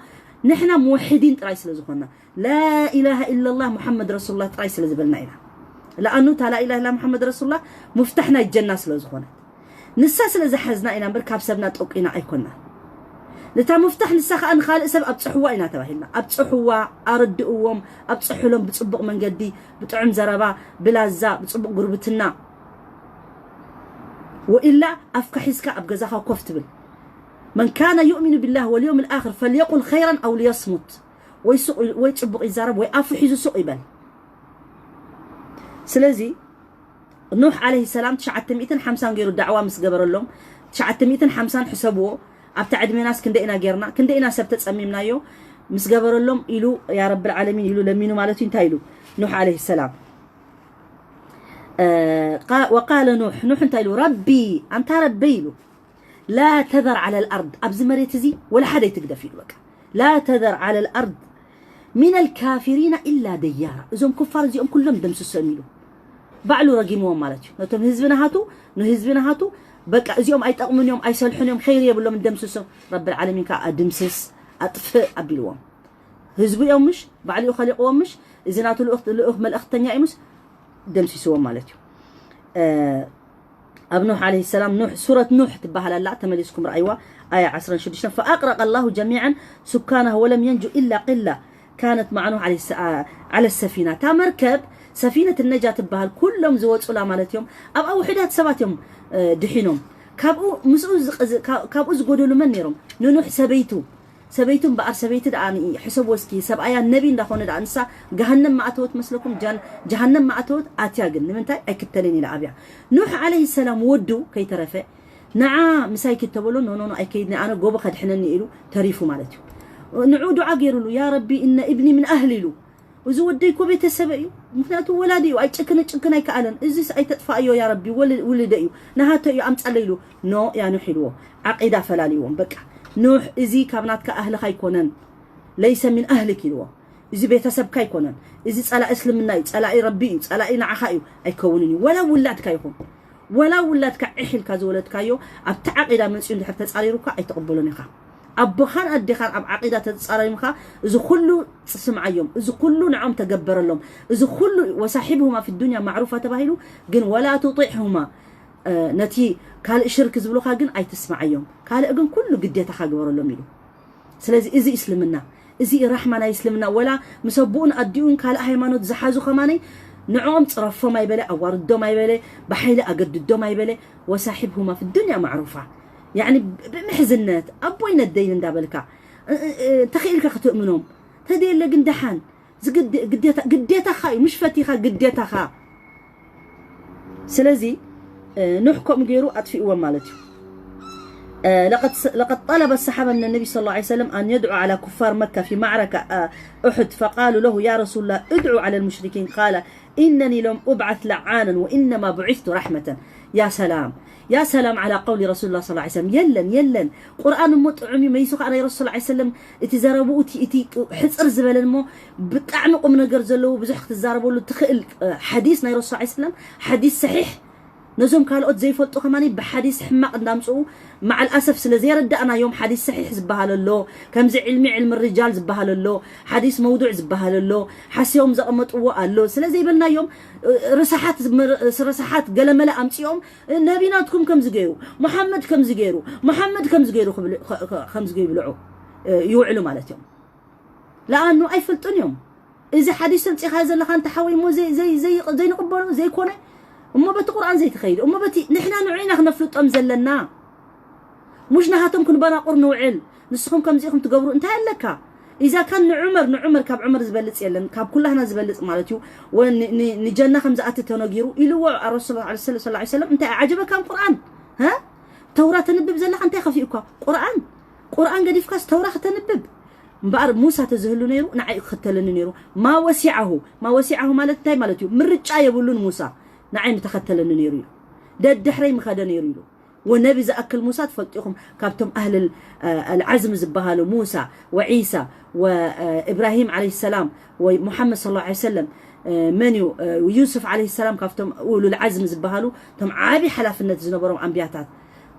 نحنا موحدين طراي سلازخنا لا اله الا الله محمد رسول الله طراي سلازبلنا إله لانه لا اله الا محمد رسول الله مفتاحنا الجنه سلازخنا نسا سلازحزنا إنا بركاب سبنا طوقينا ايكونا لتا مفتاح نسا خان خالق سب ابصحوا إنا تباهلنا ابصحوا اردئوهم ابصحلهم بصبق منقدي بطعم زربا بلازا بصبق غربتنا والا افكحسكا ابغزاخا كفتبل من كان يؤمن بالله واليوم الاخر فليقل خيرا او ليصمت ويصبق يزرب ويافح يسوق يبل سلازي نوح عليه السلام 950 غيرو دعوه مس جبر لهم 950 حسبوه ابتعد مناس كندينا غيرنا كندينا سب تصممنايو مس جبر لهم يلو يا رب العالمين يلو لمينو مالتي انتايلو نوح عليه السلام وقال نوح انتايلو ربي انت ربيلو لا تذر على الارض ابز مريت زي ولا حدا يتقدف بك لا تذر على الارض من الكافرين الا ديارا اذم كفار زيهم كلهم دمسوا سميلو بعلو رقيمهم مالتي نتم هزبنا هاتو بقى ازيهم اي تقمن يوم اي صلحون يوم خير يبلهم دمسسو رب العالمين كا ادمسس اطفئ ابيلوهم هزبو يوم مش بعلو خلقوهم مش اذناتو الاخت مالاختنيا يمس دمسسوهم مالتي اب نوح عليه السلام نوح سوره نوح تبها لا تملسكم رايوا ايه 10 شدشن فاقرق الله جميعا سكانه ولم ينجو الا قله كانت مع نوح على السفينه تمركب سفينة النجاة بهال كلهم زوجوا لا مالتهم أو وحدات سباتهم دحينهم كابو زقودوا من نيرهم نوح سبيتم بأر سبيت دعني حسب وسكي سبعيا النبي ندخون دعنسا جهنم ما أتوت مسلكم جهنم ما أتوت أتياجن نمنتاي أكتلني لعبيا نوح عليه السلام ودو كي ترفع نعم مساي كتبولون نو أكيدني أنا جوب خد حنني إلو تريفوا مالتهم نعود عقيروا له يا ربي إن ابني من أهلي له وزوديكو بيت السبعي مثلاتو ولادي واي تشكن اي كالن ازيس اي تطفايو يا ربي ولديو نهاتو يا امصليلو نو يا نحيلو عقيده فلاليوم بقى نوح ازي كابناتك اهلك يكونن ليس من اهلك يلو ازي بيتسبك يكونن ازي صلا اسلمنا صلا ربي صلا نعخايو ايكونني ولا ولادك احل كزولدكايو ابت عقيده منصين حتى تصاريروكا اي تقبلونيخا أبخان أدخان أب عقيدة تتصاريمخا إذا كله سمعيهم إذا كله نعم تجبر لهم إذا كله وصاحبهما في الدنيا معروفة تباهلو جن ولا تطيعهما نتي قال شرك زبلو خاجن أي تسمع يوم قال أجن كله قديته خاجور اللي ميلو سلازي إزي إسلامنا إزي رحمة يسلمنا ولا مسبون أديون قال هيمانوت زحازو خماني نعوم تصرفوا ما يبلي أو وردوا ما يبلي بحيلة أجددوا ما يبلي وصاحبهما في الدنيا معروفة يعني بمحزنات أبوين الدين دابلكا تخيلك ختؤمنهم تدي اللي جندحان قديتها خاي مش فتيخة قديتها خا سلازي نحكم غيرو أطفئوا مالتي لقد طلب الصحابة من النبي صلى الله عليه وسلم أن يدعو على كفار مكة في معركة أحد فقالوا له يا رسول الله ادعوا على المشركين قال إنني لم أبعث لعانا وإنما بعثت رحمة يا سلام على قول رسول الله صلى الله عليه وسلم يلن قرآن مطعمي ما يسوق على رسول الله صلى الله عليه وسلم اتزاربوا اتي حصر زبلن مو بتعمقوا من نجر زلو بزح تزاربوا له تخيل حديثنا رسول الله صلى الله عليه وسلم حديث صحيح نزوم كالوت زي فلطو كماني بحديث حماق ندامصو مع الاسف سلازي ردأنا يوم حديث صحيح زبهال له كم زي علم الرجال زبهال له حديث موضوع زبهال له حسيوم زقمطوا قالو سلازي بلنا يوم رسحات قلمله امصيوم نبيناتكم كم زغيرو محمد كم زغيرو خمس زغيرو بلعو يوعلو مالتهم لانه اي فلطون يوم اذا حديث انت خازل لك انت حوي مو زي نقبلوا زي كونه أما بت قرآن زي تخيل أما بتي نحنا نوعينا نفلط أمزلنا مش نهاتهم كن بنا قرن وعل نسخهم كم زيكم تقبروا انت لك إذا كان نعمر كاب عمر زبلت يلن كاب كلنا زبلت مالتيو ونجنا خمسة تناجروا إلو الرسول صلى الله عليه وسلم انت عجبك كم قرآن ها توراة تنبب زلك انت خفيفك قرآن قد يفكس توراة تنبب بعرب موسى تزهلوا نيرو نعي ختلن نيرو ما وسعه مالتيو من رجع يقولون موسى نعيم تختلن نيرو ده الدحري مخدا نيرو والنبي زأكل موسى تفلتيهم كابتم أهل العزم زبهالو موسى وعيسى وإبراهيم عليه السلام ومحمد صلى الله عليه وسلم منيو ويوسف عليه السلام كابتم أولو العزم زبهالو تم عابي حلافنت زنبرهم أنبياتات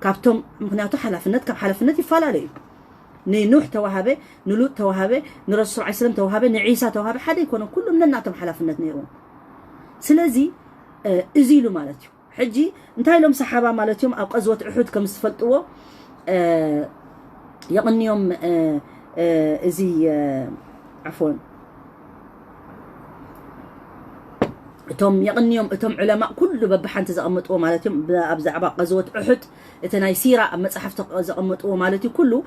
كابتم مغنياتو حلافنت كاب حلافنت يفعل عليه نوح توهبه نلوط توهبه نرسول صلى الله عليه وسلم توهبه نعيسى توهبه حدا يكونوا كلهم مناتهم حلافنت نيرون سلازي ازيلو مالتيو حجي انتهي لهم صحابه مالتيهم او قزوه احد كم استفلطوا يقنيهم ازي عفوا اتم يقنيهم اتم علماء كله ببحنت زقمطوا مالتيهم بزعبا قزوه احد اتناي سيره مصحف زقمطوا مالتي كله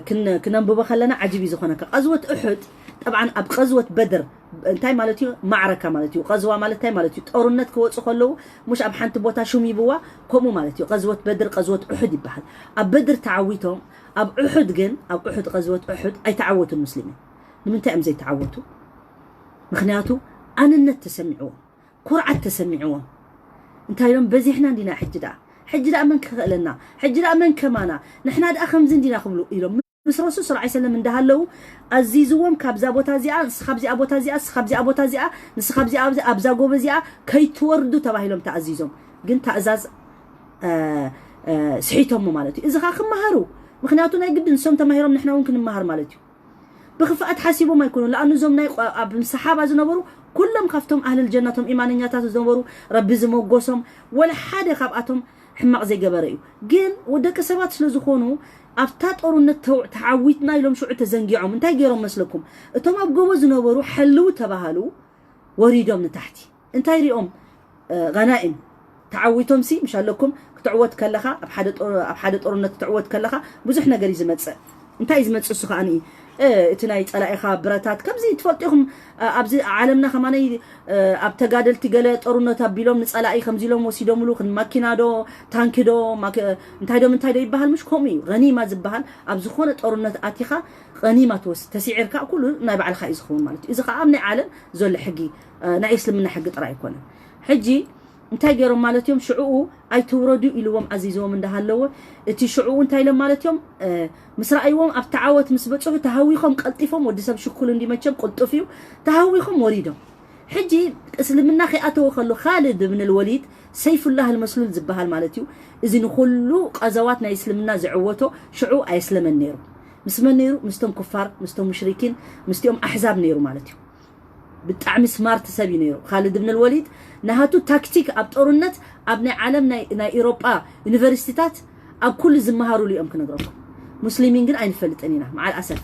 كنا نبوبا خلنا عجيب زخونه قزوه احد طبعا اب قزوه بدر انتاي مالتي معركه مالتي قزوه مالتي مالتي طورنت كوصو خلو مش اب حنت بوتا شومي بوا كومو مالتي قزوه بدر قزوه احد يبحال اب بدر تعويتهم اب احد جن اب احد قزوه احد اي تعوتوا المسلمين لمنت ام زي تعوتوا مخنياتو اننت تسمعوا قرعه تسمعوا انتاي لهم بزي احنا عندنا حجدا من كلنا حجدا من كمانا نحنا دا خمس دينا خبلو يلوم مس رسول صلى الله عليه وسلم اندهالو عزيزوم كابزا بوتا زيا خبزي ابوتا زيا خبزي ابوتا زيا نس خبزي ابزا غوبزيا كي توردو تباهيلهم تعزيزهم جن تعزاز سحيتهم مالتي اذا خاخم مهرو مخنياتو ناي قد نسوم تماهيرهم نحنا ممكن نمهر مالتي بخفات حاسبوا ما يكونوا لانه زوم ناي اب الصحابه زنبروا كلهم خفتهم اهل الجنه ايمانياتات زنبروا ربي زموغوسهم ولا حدا خباتهم حماق زي جبريو جن ودك سبات سلازخونو أفتات أورنت تعويتنا يلوم شو تزنجعهم انتي جيرهم مسلكم اتهم أبقوا زنبروا حلو تبهلو وريدهم نتحتي انتي ريهم غنائم تعويتهم سي مش لكم كتعوت كلخا بحد أورنت تعوت كلخا بزحنا جري زمتس انتي زمتس السخاني اتناي تلاقيها براتات كم زي تفلطيهم ابزي عالمنا خماني اب تغادل تيغله طورنت ابيلوم نصلاقي خمزيلوم وسيدوم لوخن ماكينادو تانكيدو انتايدو يبحال مش كومي غنيمه زبحال اب زخونه طورنت اتيخا غنيمه توس تسعيركا كله ناي بعلخا يزخون مالتي اذا امني عالم زول حقي ناي اسلمنا حق طرا يكون حجي انتاي غيرو مالتيوم شعوو اي توردو اليوم عزيزوم اندهالو اتي شعوو انتاي لهم مالتيوم مسرأيوم اب تعاوت مسبصو تهويخم قلطيفهم ودسب شكل اندي مچم قلطفيو تهويخم وريدو حجي اسلمنا خياتو خلو خالد بن الوليد سيف الله المسلول زبهال مالتيو اذن كله قزواتنا يسلمنا زعوتو شعو ايسلمن نيرو مسمن نيرو مستم كفار مستم مشركين مستيوم احزاب نيرو مالتيو بتعمل سمارت سبي نيرو خالد بن الوليد نهاتو تكتيك أبطورنت أبني عالم نا إوروبا يونيفرسيتات أب كل زمهارو لي أمكن أقرأكم مسلمين جن عين فلت أنينا مع الأسف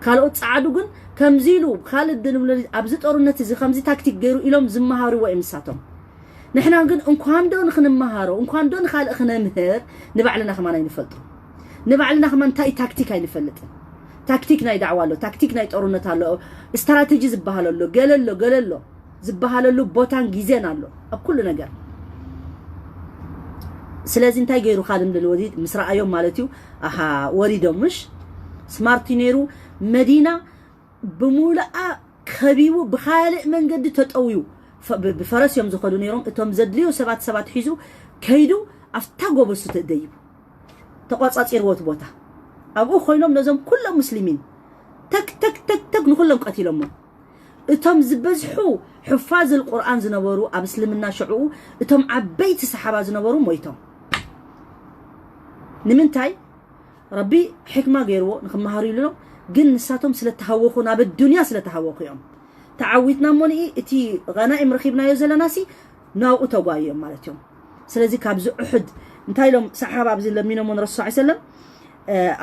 قالوا تصعدوا جن كم زيلو خالد بن الوليد أبزت أورنت زي خمسة تكتيك جيرو إلهم زمهارو وإمساتهم نحن جن إنكم دون خن مهارو إنكم دون خالق خنا مهر نبعلنا كمان ينفلتوا نبعلنا كمان تاي تكتيك ينفلت تكتيك ناي دعوة له تكتيك ناي أورنت له استراتيجي زبها له قال له زبها له بوتان جيزين له أكل نجار سلازين تاي جيرو خادم للوديد مسرع يوم مالتيو أها وريدو مش سمارتينيرو مدينة بمولأ خبيبو بخالق من قد تتقويو بفرس يوم زخدو نيرون اتهم زدليو سبات حيزو كيدو افتاقو بسو تديبو تقواصات يروت بوتا ابو خوينوم نزم كل مسلمين تك نخلهم قتيلهم اتهم زبزحو حفاظ القرآن زنبرو ابسلمنا شعو اتهم عبيت الصحابة زنبرو مويتهم نمنتاي ربي حكمة غيرو نخمهاري لنو قل نساتهم سلتهوخونا بالدنيا سلتهوخو يوم تعودنا موني اتي غنائم رخيبنا يوزل ناسي ناو اتوغايهم مالتهم سلازي كابزو احد انتاي لهم صحابة ابزي لمينو من رسول الله عليه وسلم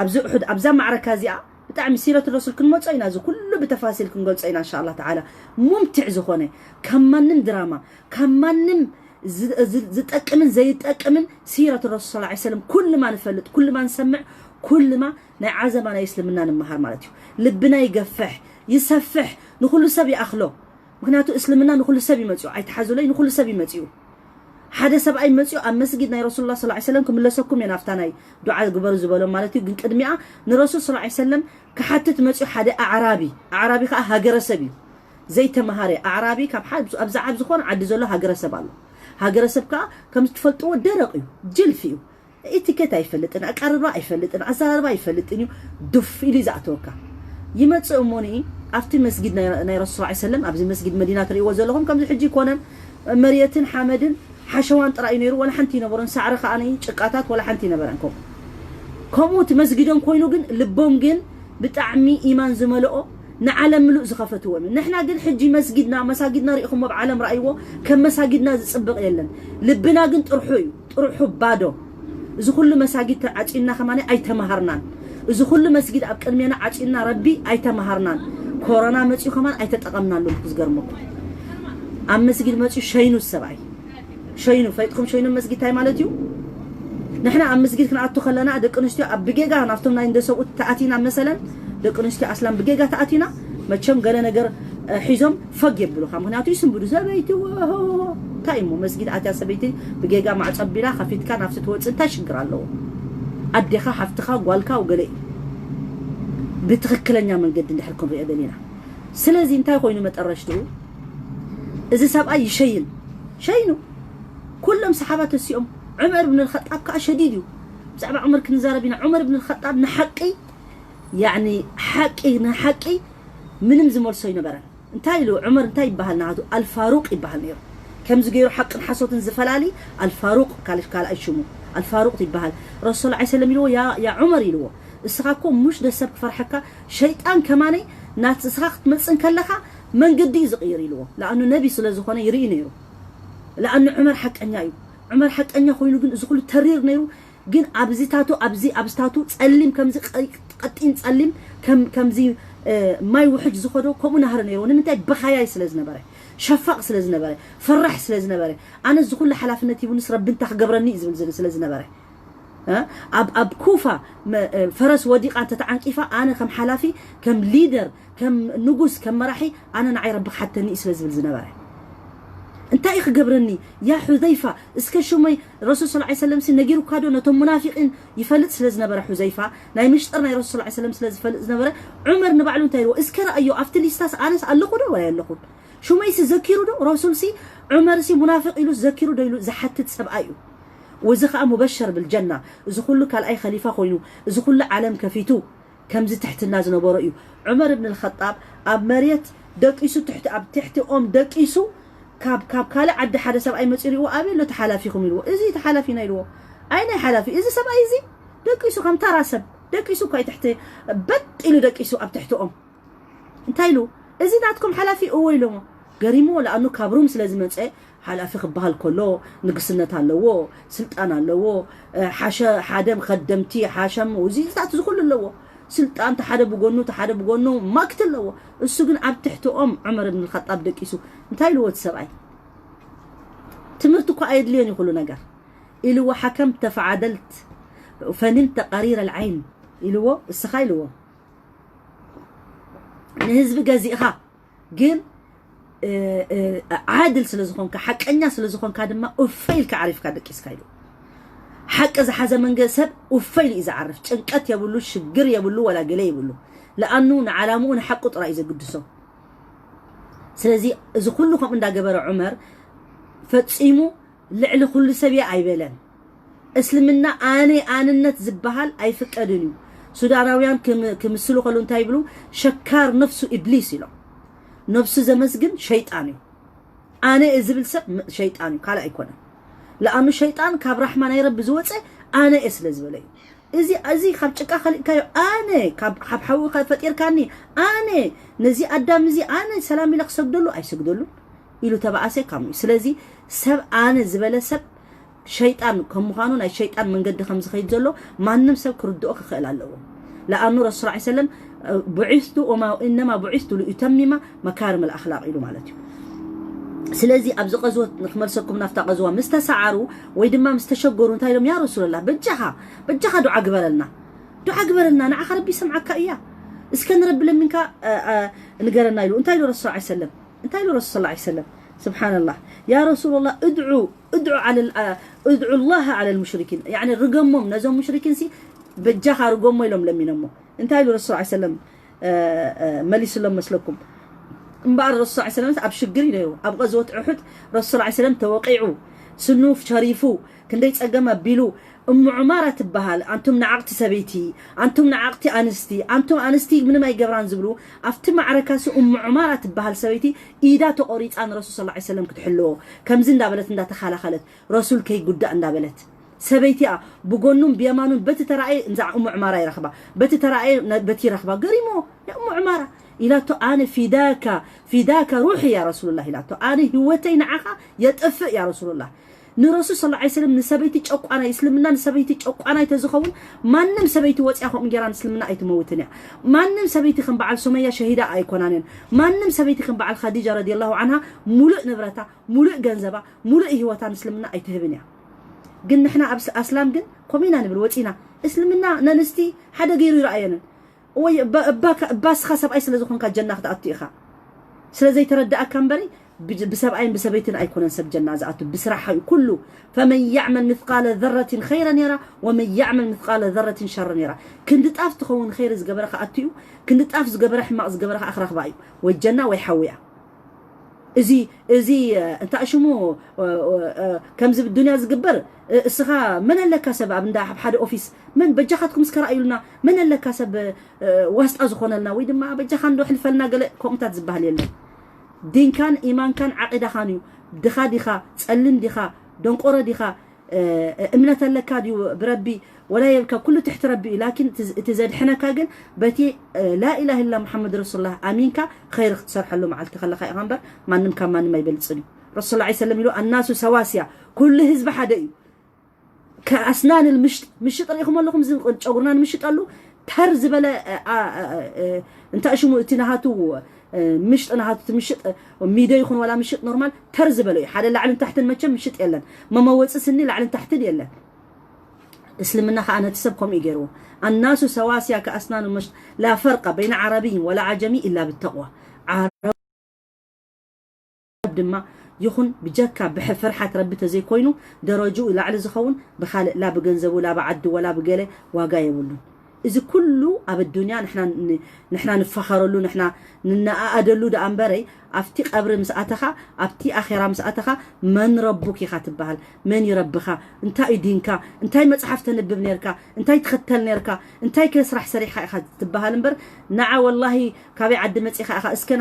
ابزو احد ابزا معركة زيعة بتعمي سيرة الرسول كن موصينا زو كله بتفاصيل كن قلصينا ان شاء الله تعالى ممتع زخونه كمانم دراما كمانم زتقمن زي تقمن سيرة الرسول صلى الله عليه وسلم كل ما نفلت كل ما نسمع كل ما نعزم انا يسلمنا نمهار مالتي لبنا يقفح يسفح نخلو سبي اخلو مكنياتو اسلمنا نخلو سبي مصيو ايتحازو لي نخلو سبي مصيو حدا سبعي مصيو ام مسجدنا رسول الله صلى الله عليه وسلم كملسكم ينافتناي دعاء غبر زبلو مالتي غن قدميا نرسول صلى الله عليه وسلم كحتت مصيو حدا اعرابي كا هاجر سبي زي تمهاري اعرابي كاب حد ابزعب زخون عد زلو هاجر سبالو هاجر سبكا كم تفلطو درقيو جلفيو اتيكيت ايفلطن اقربا ايفلطن اسراربا ايفلطنيو دف الي زعتوكا يمصو موني افتي مسجد ناي رسول الله عليه وسلم ابزي مسجد مدينه تريو زلهم كم حجي كونن مريتن حمدن حشوان طراي نيرو ولا حنتي نبرن سعر خاني چقاتات ولا حنتي نبرنكم كموت مسجدن كوينو جن لبوم جن بتعمي ايمان زملؤ نعلم ملؤ زخفتو من نحنا جن حجي مساجدنا ريخم بعالم رايو كم مساجدنا زصبق يلن لبنا جن طرحو بادو اذا كل مساجد عطينا كمان اي تمهرنان اذا كل مسجد اب قدمينا عطينا ربي اي تمهرنان كورونا مصيو كمان اي تطقمنا له كزغرمكم ام مسجد مصيو شينو السبعي شينو فايتكم شينو مسجد تاي مالتيو نحنا ام مسجد كنعطو خلنا دقنشتي اب بجيغا نافتمنا اندسو تاعتينا مثلا دقنشتي اصلا بجيغا تاعتينا مچم غله ነገር حيزم فق يبلو خمناتو يسنبدو زبيتو تايمو مسجد اتيا سبيتي بجيغا مع صبيلا خفيت كان نفس توص انت شغرالو اديخا حفتخا غوالكا وغلي بتخكلنيا منقد ندحلكم ريادلينا سلازي انت خوينو مطرشتو اذا سبقا شينو كلهم صحابات السيوم عمر بن الخطاب كشديدو بصعب عمر كنزاربينا عمر بن الخطاب نحقي يعني حقي منم زمر سوي نبره انتاي له عمر انتاي يبهلنا هادو الفاروق يبهل كم زغيرو حق حصوت زفلالي الفاروق قال ايشمو الفاروق يبهل رسول الله عليه وسلم يلو يا عمر يلو اسخاكم مش دسب فرحكا شيطان كماني نات اسخاخ تمصن كلخا من قدي زغير يلو لانه نبي سلازخونه يري نيرو لانه عمر حقنيا خوينو جن زغلو ترير نيرو جن ابزتاتو صليم كمزي قطين صليم كمزي ماي وحج زخدو كوم نهر نيرو نمنتاي بخايا سلازنبره شفاق سلازنبره فرح سلازنبره انا زغل حلافنتي بنس رب انت خبرني زل سلازنبره ها اب كوفا فرس وديقه تتعنقفا انا كم حلافي كم ليدر كم نغوس كم مرحي انا نعي رب حتى ني سلازبل زنبره انت اي خبرني يا حذيفه اسك شومي رسول صلى الله عليه وسلم سنغيرو كادو نتم منافقين يفلت سلازنبره حذيفه ناي مشطرنا رسول صلى الله عليه وسلم سلازفلت زنبره عمر نبعلو انت اسك رايو افتليستاس انس علقو دو ولا يلقو شومي سذكرو دو رسول سي عمر سي منافق يلو ذكرو دو زحتت سبايو وزخا مبشر بالجنه اذا كله قال اي خليفه خوينو اذا كله عالم كفيتو كم زي تحت الناس نبرو عمر بن الخطاب اب مريت دقيسو تحت ام دقيسو كاب كاله عد حدا سبعي مصيريو ابي لو تحالفيكم يلو ازي تحالفينا يلو اين حلافي ازي سبعي ازي دقيسو كم تراسب دقيسو كاي تحت بط يلو دقيسو اب تحت ام انتايلو إذا ناتكم حلافي أويلهم قريمو لأنه كابروم سلازم نسأ حلافي خبهال كله نقصنا تالوه سلطان اللوه حاشا حادم خدمتي حاشم وزي ساعات كل اللوه سلطان تحارب بقولنو ما كتلوه السجن عب تحته عمر بن الخطاب دكيسو انتي لو تسبعي تمرتكو أيد لين يقولوا نجار إلو حكمت فعدلت فنمت قرير العين إلو السخايلو نهزب جازيها جن عادل سلزخون كحق أنيا سلزخون كادما أفيل كعرف كادك إسكايلو حق إذا حزم من جسد أفيل إذا عرف تنقت يبلو شجر يبلو ولا جلي يبلو لأنه نعلمون حق طرا إذا قدسوا سلزي إذا كلكم من دا جبر عمر فتسيمو لعل كل سبيع عيبلان اسلمنا أنا النت زبهال أي فكرني سوداناويان كمسلو قالون تايبلو شكار نفسه إبليس له نفسه زمسجن شيطاني أنا إزبل سب شيطاني قال أيكونه لأنه شيطان كاب رحمن يرب زوجته أنا إسلز بلي إزي خبتك خلي كايو أنا كاب حبحو فتير كاني أنا نزي أدم نزي أنا سلامي لك سجدلو أي سجدلو يلو تبع أسي كامي سلازي سب أنا زبالة سب شيطان كم قانون أي شيطان من قد خمس خيط زلو ما نمسك كردو أخ خيل على لأنه رسول الله صلى الله عليه وسلم بعثت وما إنما بعثت لأتمم مكارم الأخلاق إلو مالتي سلازي أبز قزوة نخمرسكم نفتا قزوة مستسعروا ويدما مستشجروا انتايلهم يا رسول الله بجها دعاء قبلنا أنا آخر ربي سمعك إياه إسكن رب لمنك نقرنا له انتايلو رسول الله عليه وسلم انتايلو رسول الله عليه وسلم سبحان الله يا رسول الله ادعوا الله على المشركين يعني الرقمهم نزوم مشركين سي بجها رقمهم لهم لمنهم انتايلو رسول الله عليه وسلم مليس لهم مسلكم مبار الرسول عليه السلام أبشجري له أبغى زوت أحد الرسول عليه السلام توقعوا سنوف شريفو كندي تسجم بيلو عمارة تبهال أنتم نعقت سبيتي أنتم نعقت أنتم أنستي من ما يجبران زبلو أفتم معركة عمارة تبهال سبيتي إذا تقريت أن الرسول صلى الله عليه وسلم كتحلوه كم زين دابلت إن دتخالة خالت رسول كي جد أن دابلت سبيتي بقولنم بيمانون بتترعي نزع عمارة يرخبا بتترعي بتي رخبا قريمو يا عمارة إلى تو أنا فداك روحي يا رسول الله إلى تو أنا هوتين عها يتأفق يا رسول الله نرسول صلى الله عليه وسلم نسبيتي تشوق أنا يسلمنا نسبيتي تشوق أنا يتزخون ما نم سبيتي وتأخذ مجران يسلمنا أي تموتنا ما نم سبيتي خن بعل سمية شهيدة أي كونانين ما نم سبيتي خن بعل خديجة رضي الله عنها ملء نبرتها ملء جنزبة ملء هوتان يسلمنا أي تهبنيا قلنا إحنا أسلام قل قمينا نبلوتينا اسلمنا ننستي حدا غير رأينا وي باس خسب أي سلزخون كالجنة أتيخا سلزي تردأ كمبري بسبعين بسبيتين أيكون سب جنازات بسرعة كله فمن يعمل مثقال ذرة خيرا يرى ومن يعمل مثقال ذرة شرا يرى كنت تقف تخون خير زجبرخ أتيو كنت تقف زجبرخ ما زجبرخ آخر خبايو والجنة ويحويها إزي أنت أشمو كم زب الدنيا زجبر السخاء من اللي كسب عبد حد أوفيس من بجحتكم سكر أيلنا من اللي كسب واسط أزخون لنا ويد ما بجحان روح الفلنا قال كم تزبها لنا دين كان إيمان كان عقيدة خانيو دخا دخا تسلم دخا دنقرة دخا امنة لكاديو بربي ولا يبكى كله تحت ربي لكن تزاد حنا كاجن بتي لا إله إلا محمد رسول الله آمينك خير اختصار حلو مع التخلى خير غنبر ما نم كمان ما يبلصني رسول الله عليه وسلم يقول الناس سواسية كل حزب حدي كأسنان المشط طريقهم لكم زين قرنا المشط قالوا ترز بلا انت اشمو تنهاتو مشط انا هات مشط ميدا يكون ولا مشط نورمال ترز بلا حدا لعلن تحت المجم مشط يلن ما موص سني لعلن تحت يلن اسلمنا انا تسبكم يجروا الناس سواسية كأسنان المشط لا فرق بين عربي ولا عجمي الا بالتقوى عرب دما يخون بجكا بفرحة ربي تزي كوينو درجو إلى على زخون بخالق لا بجنزبو لا بعد ولا بقلة واجاي يقولون إذا كله أب الدنيا نحنا نفخر له نحنا نأدلو ده أمبري أفتي قبر مسأتها أفتي آخرة مسأتها من ربك يخاطب بحال من يربخها انتاي دينك انتاي متصحف تنبب نيركا انتاي تختل نيركا انتاي كسرح سريحة يخاطب بحال نبر نعا والله كابي عد متسيخة أخا اسكن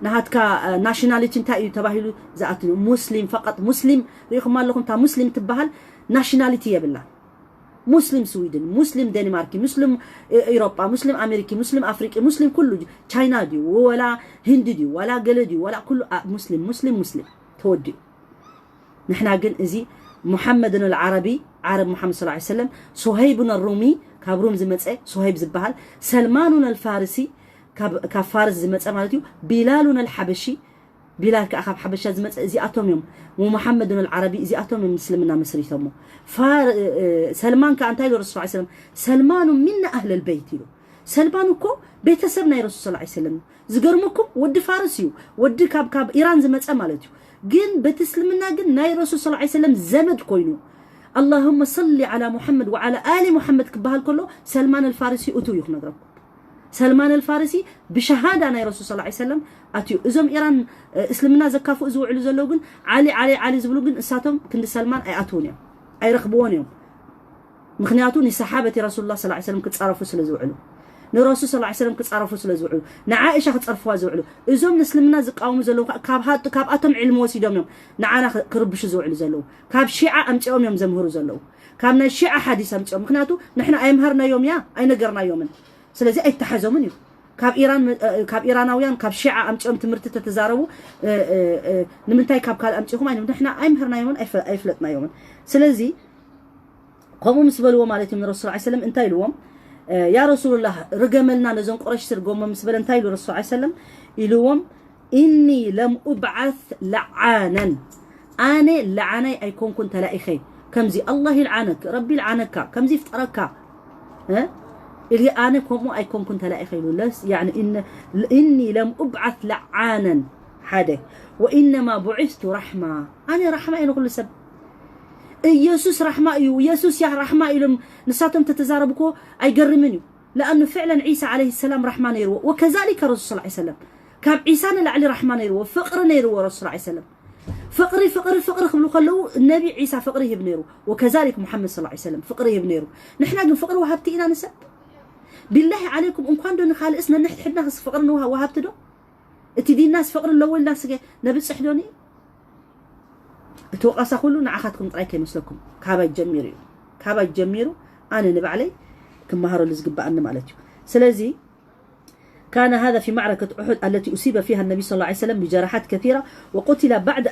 نهاتكا ناشناليتي انتاي تباهلو زاتلو مسلم فقط مسلم ريخم مال لكم تا مسلم تبهال ناشناليتي يا بالله مسلم سويدن مسلم دنماركي مسلم أوروبا مسلم أمريكي مسلم أفريقي مسلم كله تشاينا دي ولا هند دي ولا جلدي ولا كله مسلم مسلم مسلم تودي نحن قلنا إزي محمد العربي عرب محمد صلى الله عليه وسلم صهيب الرومي كابروم زمتسه صهيب زبهال سلمان الفارسي كفارس زمتسه مالتيو بلال الحبشي بلال كأخاب حبشة زمتسه زي أتوميوم ومحمد العربي زي أتوميوم مسلمنا مصري ثمو سلمان كأنتاي الرسول صلى الله عليه وسلم سلمان من أهل البيت له سلمانكم بيتسبنا الرسول صلى الله عليه وسلم زقرمكم ود فارسيو ود كاب إيران زمتسه مالتيو جن بتسلمنا جن ناي الرسول صلى الله عليه وسلم زمد كوينو اللهم صل على محمد وعلى آل محمد كبهال كله سلمان الفارسي أتو يخنقرب سلمان الفارسي بشهادة ناي الرسول صلى الله عليه وسلم أتيو إزم إيران إسلامنا زكافو إزو علو زلوجن علي زبلوجن إساتهم كند سلمان أي أتونيهم أي رخبونيهم مخنياتوني صحابة رسول الله صلى الله عليه وسلم كتصرفوا سلزو علو نرسول صلى الله عليه وسلم كتصرفوا سلزو علو نعائشة كتصرفوا زو علو إزم نسلمنا زقاوم زلو كاب أتم علم وسيدهم يوم نعانا كربش زو علو زلو كاب شيعة أمتقوم يوم زمهرو زلو كابنا الشيعة حديث أمتقوم مخنياتو نحن أي مهرنا يوم يا أي نقرنا يومن سلازي أي تحزو منيو كاب إيراناويان كاب شيعة أمتقوم تمرت تتزاربو نمنتاي كاب كال أمتقوم أي نحن أي مهرنا يومن أي فلتنا يومن سلازي قوموا مسبلوا مالتي من الرسول عليه السلام انتاي لهم يا رسول الله رقملنا نزون قريش ترقوم مسبل انتاي له الرسول عليه السلام يلوم إني لم أبعث لعانا أنا لعناي أيكون كنت لائخي كم زي الله يلعنك ربي يلعنك كم زي فترك ها اللي أنا كم أيكون كنت لائخي لس يعني إني لم أبعث لعانا حدا وإنما بعثت رحمة أنا رحمة أنا كل سب يسوس رحمة يسوس يا رحمة إلهم نساتهم تتزاربكو أي قرمنيو لأنه فعلا عيسى عليه السلام رحمن يروى وكذلك الرسول صلى الله عليه وسلم كاب عيسى لعلي رحمن يروى فقرنا يروى الرسول صلى الله عليه وسلم فقر خلو النبي عيسى فقره يبنيرو وكذلك محمد صلى الله عليه وسلم فقره يبنيرو نحن قلنا فقر وهبتينا نسب بالله عليكم إن كان دون خال اسنا نحن حدنا فقرنا وهبتدو اتدي الناس فقر الأول الناس نبي صحدوني توقع كله نعخاتكم طريقة مثلكم كابا يجميرو أنا نبع علي كم مهر اللي بقى مالتي سلازي كان هذا في معركة أحد التي أصيب فيها النبي صلى الله عليه وسلم بجراحات كثيرة وقتل بعد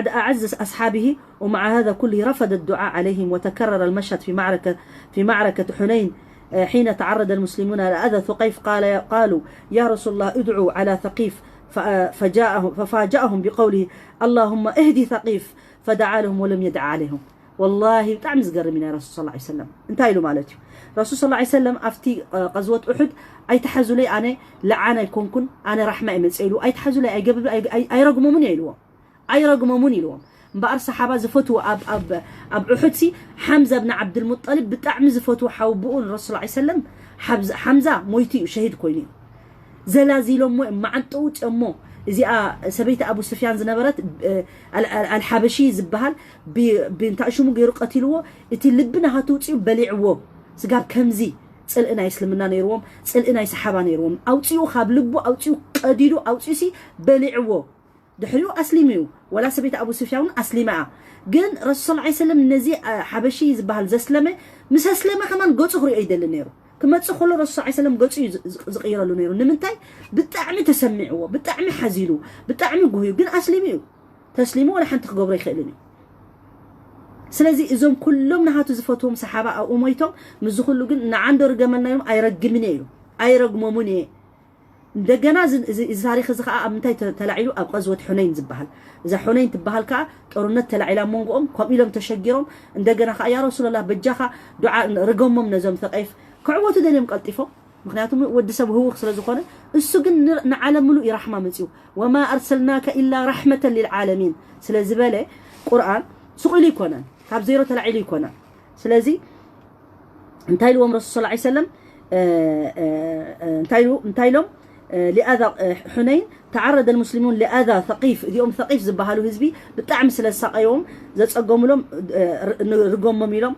أعز أصحابه ومع هذا كله رفض الدعاء عليهم وتكرر المشهد في معركة حنين حين تعرض المسلمون لأذى ثقيف قالوا يا رسول الله ادعوا على ثقيف ففاجأهم بقوله اللهم اهدي ثقيف فدعا لهم ولم يدع عليهم والله تعمز قرمنا يا رسول صلى الله عليه وسلم انتهي له مالتي رسول صلى الله عليه وسلم أفتي غزوة أحد أي تحزوا لي أنا لعنا يكون أنا رحمة من سئلوا أي تحزوا لي أي رقموا مني يلوم أي رقموا مني يلوم بقر صحابة زفتوا أب أحد سي حمزة بن عبد المطلب بتعمز زفتوا حوبون الرسول صلى الله عليه وسلم حمزة مويتي وشهيد كويني زلازلهم معنطوت أمه زي سبيت أبو سفيان زنبرت الحبشي زبهال بنتعشوا مجرو قتلوه إتي لبنا هتوتي بلعوه سجاب كمزي سألنا يسلمنا نيروم سألنا يسحبنا نيروم أوتيو خاب لبو أوتيو قديرو أوتيو سي بلعوه دحلو أسلميو ولا سبيت أبو سفيان أسلمه جن رسول الله عليه وسلم نزي حبشي زبهال زسلمه مس أسلمه كمان قص خري أيدل نيرو كما تدخل الرسول صلى الله عليه وسلم قلت زغير له نيرو نمنتاي بتعمي تسمعوا بتعمي حزيلو بتعمي قوي بين اسلميو تسليمو ولا حنت قبر يخلني سلازي اذم كلهم نهاتو زفوتهم صحابه او اميتهم مزخلو جن نعندو رجمنا يوم ايرجمني يلو ايرجممني دغنا تاريخ زخا امنتاي تلعيلو اب غزوه حنين زبحال اذا حنين تبحال كا طورنت تلعيلا مونغوم كوبيلهم تشجيرهم دغنا يا رسول الله بجاخا دعاء رجمم نزم ثقيف كعوته دليم قلطيفو مخنياتهم ود سب هو سلازخونه اسو جن نعلم ملو رحمه منسيو وما ارسلناك الا رحمه للعالمين سلازبله قران سقيل يكونن كاب زيرو تلعيل يكونن سلازي انتاي لهم رسول صلى الله عليه وسلم انتاي لهم لأذى حنين تعرض المسلمون لأذى ثقيف اليوم ثقيف زبهالو حزبي بتعم سلساقيهم زصقوم لهم رقوم لهم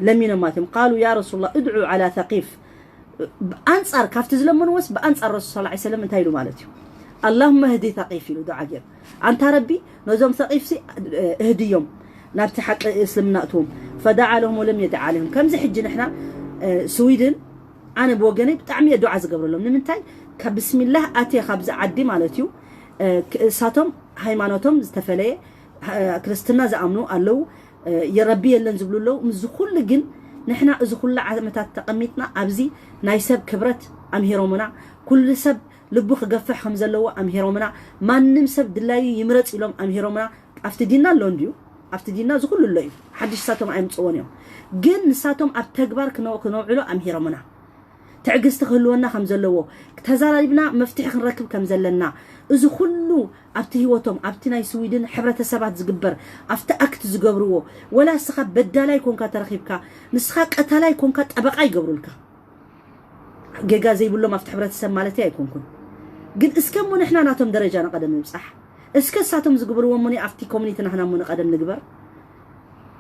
لمين ماتم قالوا يا رسول الله ادعوا على ثقيف بأنصار كافت زلمون وس بأنصار الرسول صلى الله عليه وسلم انتهي له مالتي اللهم اهدي ثقيف له دعاء انت ربي نزوم ثقيف سي اهديهم نابت حق اسلمنا اتهم فدعا لهم ولم يدعى لهم كم زي حج نحنا سويدن انا بوجني بطعمي دعاء زغبر لهم نمنتاي كبسم الله اتي خبز عدي مالتيو ساتهم هيمانوتهم استفليه كريستنا زامنو قالوا يا ربي يلن زبلوا له مز كل جن نحنا اذ كل عزمتات تقميتنا ابزي نايسب كبرت امهيرومنا كل سب لبو خغفح خمزلو امهيرومنا ما نمسب دلاي يمرص يلوم امهيرومنا افتدينا لونديو افتدينا ز كل لي حدش ساتهم ايمصونيو جن ساتهم اب تكبار كنوعلو امهيرومنا تعجز تخلونا خمزلو تزاريبنا مفتاح نركب كمزلنا اذ كله ابتي هوتهم ابتي سويدن حبرته سبات زغبر افت اكت زغبرو ولا سخ بدالا يكون كترخيبكا نسخه قتالا يكون كطبقا يغبرولكا جيجا زي بلو مفتح حبرته سب مالتي يكونكم ግን እስከሙ ንሕና ናቶም ደረጃና ቀደም ንብጻሕ እስከ ሳቶም ዝግብርዎ ሙኒ ኣፍቲ ኮሚኒቲ ንሕና ሙኒ ቀደም ንግበር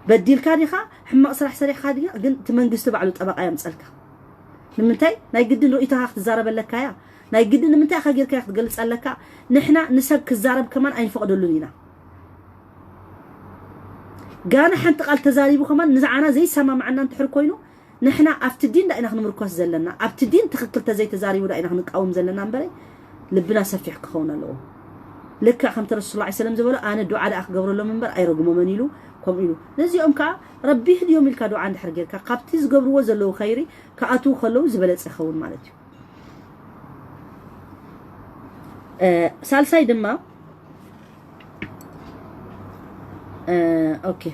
በዲልካ ዲኻ ሕማቕ ስራሕ ሰሪሕካ ዲኻ ግን እቲ መንግስቲ ባዕሉ ጠበቃ ያምፀልካ ንምንታይ ናይ ግድን ርእይታኻ ክትዛረበለካ ያ ናይ ግድን ንምንታይ ካ ጌርካ ክትገልጸለካ ንሕና ንሰብ ክዛረብ ከማን ኣይንፈቅደሉን ኢና ጋና ሓንቲ ቃል ተዛሪቡ ከማን ንዝዓና ዘይሰማምዓና እንትሕር ኮይኑ نحنا أفتدين دا إنها نمركز زلنا أفتدين تخكل تزاي تزاري ودا إنها نقاوم زلنا نبري لبنا سفيح كخونا له لك خمت رسول الله عليه وسلم زبلا أنا دعاء أخ قبر له منبر أي رقم منيلو كم إلو نزي أمك ربي اليوم الكادو عند حرجر كقبتيز قبر وزلوا خيري كأتو خلو زبلت سخون مالتي سالساي دما أوكي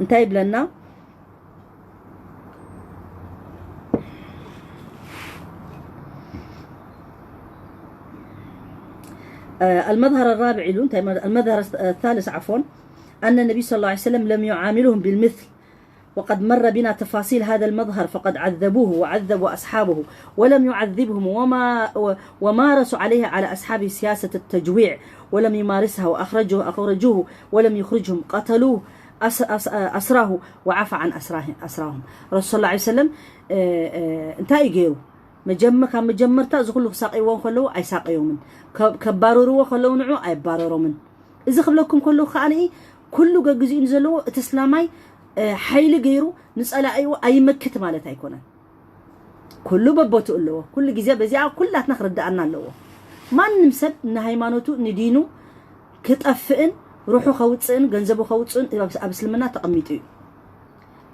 انتهي بلنا المظهر الرابع له المظهر الثالث عفوا أن النبي صلى الله عليه وسلم لم يعاملهم بالمثل وقد مر بنا تفاصيل هذا المظهر فقد عذبوه وعذبوا أصحابه ولم يعذبهم ومارسوا عليها على أصحابه سياسة التجويع ولم يمارسها وأخرجوه ولم يخرجهم قتلوه أسراه وعفى عن أسراهم رسول الله عليه وسلم انتهى يجيو مجمرتا زخلو ساقيوان خلو أي ساقيو من كبارورو خلو نعو أي بارورو من إذا خبلكم كله خاني كله جزء نزلو تسلامي حيل غيرو نسأل أي مكت مالت هيكون كله ببوتو له كل جزء بزيا كلها نخرد عنا له ما نمسب نهايمانوتو ندينو كتأفئن روحو خوتصن جنزبو خوتصن أبسلمنا تقميتي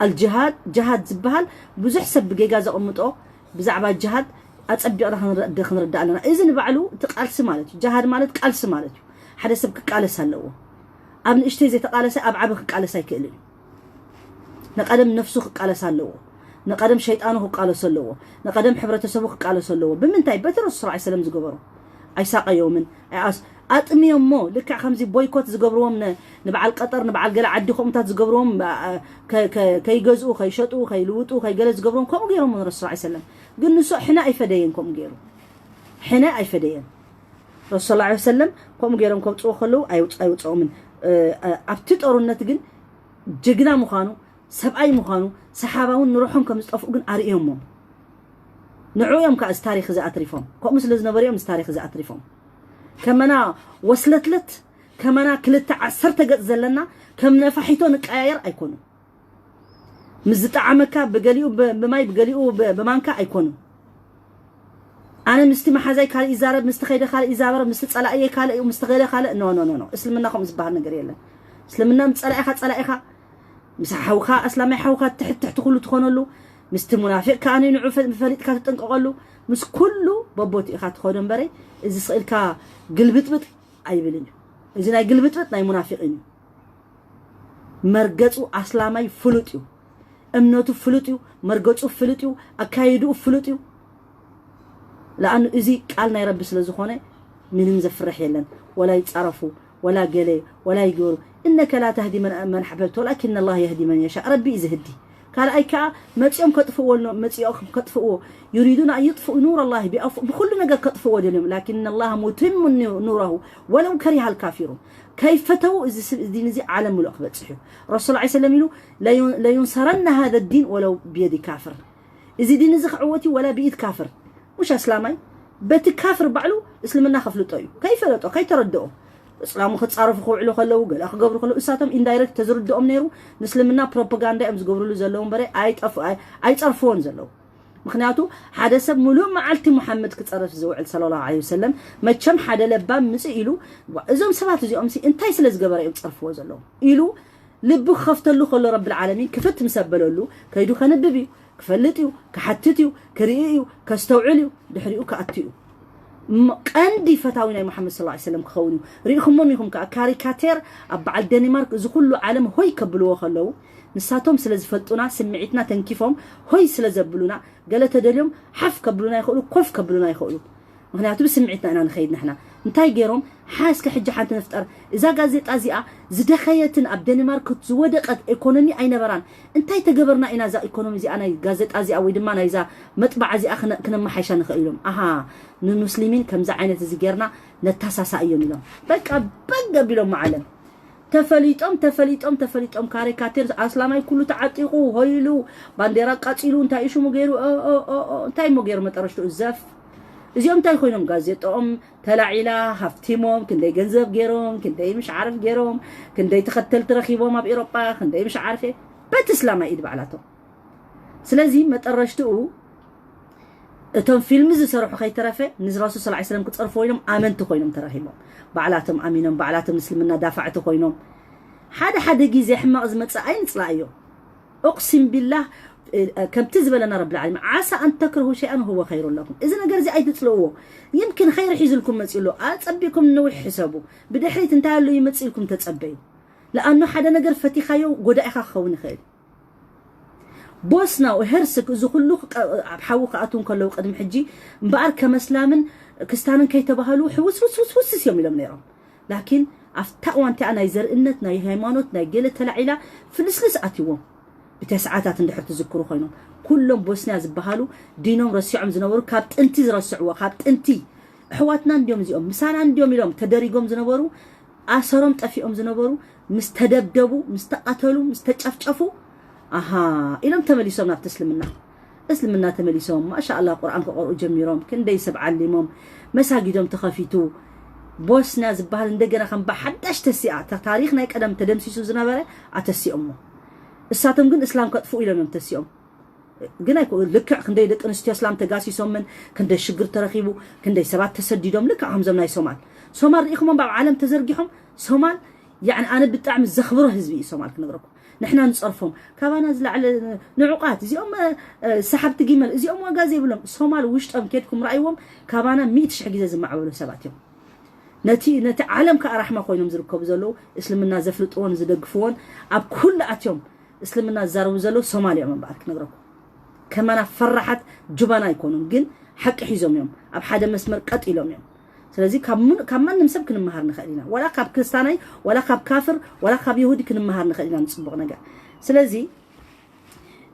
الجهاد جهاد زبهال بزح سب جيجا زقمطو بزعبا الجهاد أتصبيقنا خنرد علينا إذن بعلو تقالس مالتو جهاد مالت قالس مالتو حدا سب قالس هلو أبن اشتي زي تقالس أب عبخ قالس يكلل نقدم نفسه قالس هلو نقدم شيطانه قالس هلو نقدم حبرتسبو قالس هلو بمنتاي بتر الرسول صلى الله عليه وسلم زغبرو أي ساق يومن أي أس أتميهم مو لك خمسي بويكوت زجبروهم نبعل قطر نبعل جل عديهم تات زجبروهم كي جزء كي شطو كي لوتو كي جل زجبروهم كم غيرهم من الرسول عليه السلام قلنا سو حنا أي فدين كم غيرهم حنا أي فدين الرسول الله عليه وسلم كم غيرهم كم تروح خلو أي وتروح من أبتت أرون نتجن ججنا مخانو سبعي مخانو سحابون نروحهم كم يستقفون أريهم مو نعويهم كأس تاريخ زي أتريفهم كم مثل زنبريهم تاريخ زي أتريفهم كمنا وصلت لت كمنا كلت عسرت قد زلنا كم نفحيتون قاير أيكونوا مزت عمكا بقليو بماي بقليو بمانكا أيكونوا أنا مستمع حزاي كال إزارة مستخيدة خال إزارة مستسأل أي كال مستغيرة خال نو إسلامنا خم زبها نجريلا إسلامنا متسأل أخا مسحوخا أسلامي حوخا تحت كله تخونلو مست منافق كان ينعو فريق كانت تنقلو مس كله ببوتي أخات خودم بري إذا سئلك قلبت أي بلني إذا ناي قلبت ناي منافقين مرجعوا أسلامي فلوتيو أمنوتو فلوتيو مرجعوا فلوتيو أكايدو فلوتيو لأنه إذا قالنا يا رب سلزخونه من مزفرح يلن ولا يتعرفوا ولا قلي ولا يقولوا إنك لا تهدي من حببت ولكن الله يهدي من يشاء ربي إذا هدي قال أي كا متيهم كطفوا متيهم كطفوا يريدون أن يطفئوا نور الله بكل نجا كطفوا اليوم لكن الله متم نوره ولو كره الكافرون كيف فتوا الدين زي عالم الأخبار صحيح رسول الله عليه وسلم لا ينصرن هذا الدين ولو بيد كافر إذا دين زخ عوتي ولا بيد كافر مش أسلامي بيت كافر بعلو إسلامنا خفلوا طيب كيف لطوا كيف تردوا اسلامو ختصارف خوعلو خلو قال اخ قبرو خلو اساتم اندايركت تزردهم نيرو نسلمنا بروباغاندا ام زغبرلو زلون بري اي صرفون زلو مخنياتو حدا سب ملو معلتي محمد كتصرف زوعل صلى الله عليه وسلم ما تشم حدا لبام مسئلو ازم سبات زيهم سي انتي سلاز غبر اي صرفو زلو يلو لب خفتلو خلو رب العالمين كفت مسبللو كيدو كنببي كفلتيو كحتتيو كرييو كاستوعليو دحريو كاتيو قندي فتاوينا محمد صلى الله عليه وسلم كخونيو ريخم ميكم كاريكاتير ابع الدنمارك زو كله عالم هوي كبلو خلو نساتهم سلاز فلطونا سمعتنا تنكيفهم هوي سلازبلونا قالت دليوم حف كبلونا يخلو كف كبلونا يخلو مخنياتو بسمعتنا انا نخيدنا احنا انتاي غيروم حاسك حجه حانت نفطر اذا غازيطا زيا زدخيتن اب دنمارك زودقت ايكونومي اينبران انتاي تجبرنا انا ذا ايكونومي زي انا غازيطا زيا وي دما نايزا مطبع زيا كنا حيشا نخيلهم اها المسلمين كم زي عينت زي غيرنا نتاساسا ايوم لهم بقى بيلهم معلم تفليطهم كاريكاتير اسلامي كله تعطيقو هيلو بانديرا قاصيلو انتاي شو مغيرو انتاي مغير مطرشتو الزف እዚኦም እንታይ ኮይኖም ጋዜጦም ተላዒላ ሃፍቲሞም ክንደይ ገንዘብ ገይሮም ክንደይ مش عارف ገይሮም ክንደይ ተኸተልቲ ረኺቦም ኣብ ኤውሮጳ ክንደይ مش عارف በትስላማ ኢድ ባዕላቶም ስለዚ መጠረሽትኡ እቶም ፊልም ዝሰርሑ ከይተረፈ ንረሱል ሰለላሁ ዐለይሂ ወሰለም ክፀርፉ ኮይኖም ኣመንቲ ኮይኖም ተረኺቦም ባዕላቶም ኣሚኖም ባዕላቶም እስልምና ዳፋዕቲ ኮይኖም ሓደ ግዜ ሕማቕ ዝመፅእ ኣይንፅላእዮ اقسم بالله كم تزبلنا رب العالمين عسى أن تكرهوا شيئا هو خير لكم إذا نقر زي أيد تلوه يمكن خير حيزلكم مسئلو أتصبيكم نوح حسابه بدي حيث انتهالو يمسئلكم تتصبي لأنه حدا نقر فتيخايو قد إخا خون خير بوسنا وهرسك إذا كله بحاوك أتون كله قدم حجي مبعر كمسلامن كستانن كي تبهلو حوس يوم لهم نيرهم لكن أفتقوا أنت أنا يزر إنتنا يهيمانوتنا يجيلة تلعيلة فلسلس أتيوهم بتسعاتات ندحر تذكروا خينهم كلهم بوسنيا زبهالو دينهم رسعهم زنورو كابت انتي رسعوا كابت انتي حواتنا نديوم زيهم مسانا نديوم يلوم تدريقهم زنورو آثارهم طفيهم زنورو مستدبدبوا مستقتلوا مستجفجفوا اها إلهم تمليسهم ناف تسلمنا اسلمنا تمليسهم ما شاء الله قرآن كقرأوا جميرهم كندي سبع علمهم مساجدهم تخافيتو بوسنيا زبهال ندقنا خم بحدش تسيئة تاريخنا يقدم تدمسيسو زنابرة أتسي أمه الساتم قن إسلام كتفو إلى من تسيوم قنا يكون لك كندي دك أنستي إسلام تجاسي سومن كندي شجر ترخيبو كندي سبات تسديدهم لك هم زمناي سومال ريخهم باب عالم تزرقهم سومال يعني أنا بتعمل زخبره هزبي سومال كنقربكم نحنا نصرفهم كمان نزل على نعقات زيهم سحبت جمل زيهم وجازي بلهم سومال وش أم كيدكم رأيهم كمان 100 حجز زمع ولا سباتهم نتي عالم كأرحمة خوينهم زركوب زلو إسلامنا زفلتون زدقفون أب كل أتيوم اسلمنا زارو زلو سوماليا من بعد نقرأكم كمان فرحت جبانا يكونون جن حق حيزهم يوم اب حدا مسمر قتيلهم يوم سلازي كمان نمسب كنمهار نخلينا ولا كاب كريستياني ولا كاب كافر ولا كاب يهودي كنمهار نخلينا نصبغ نجا سلازي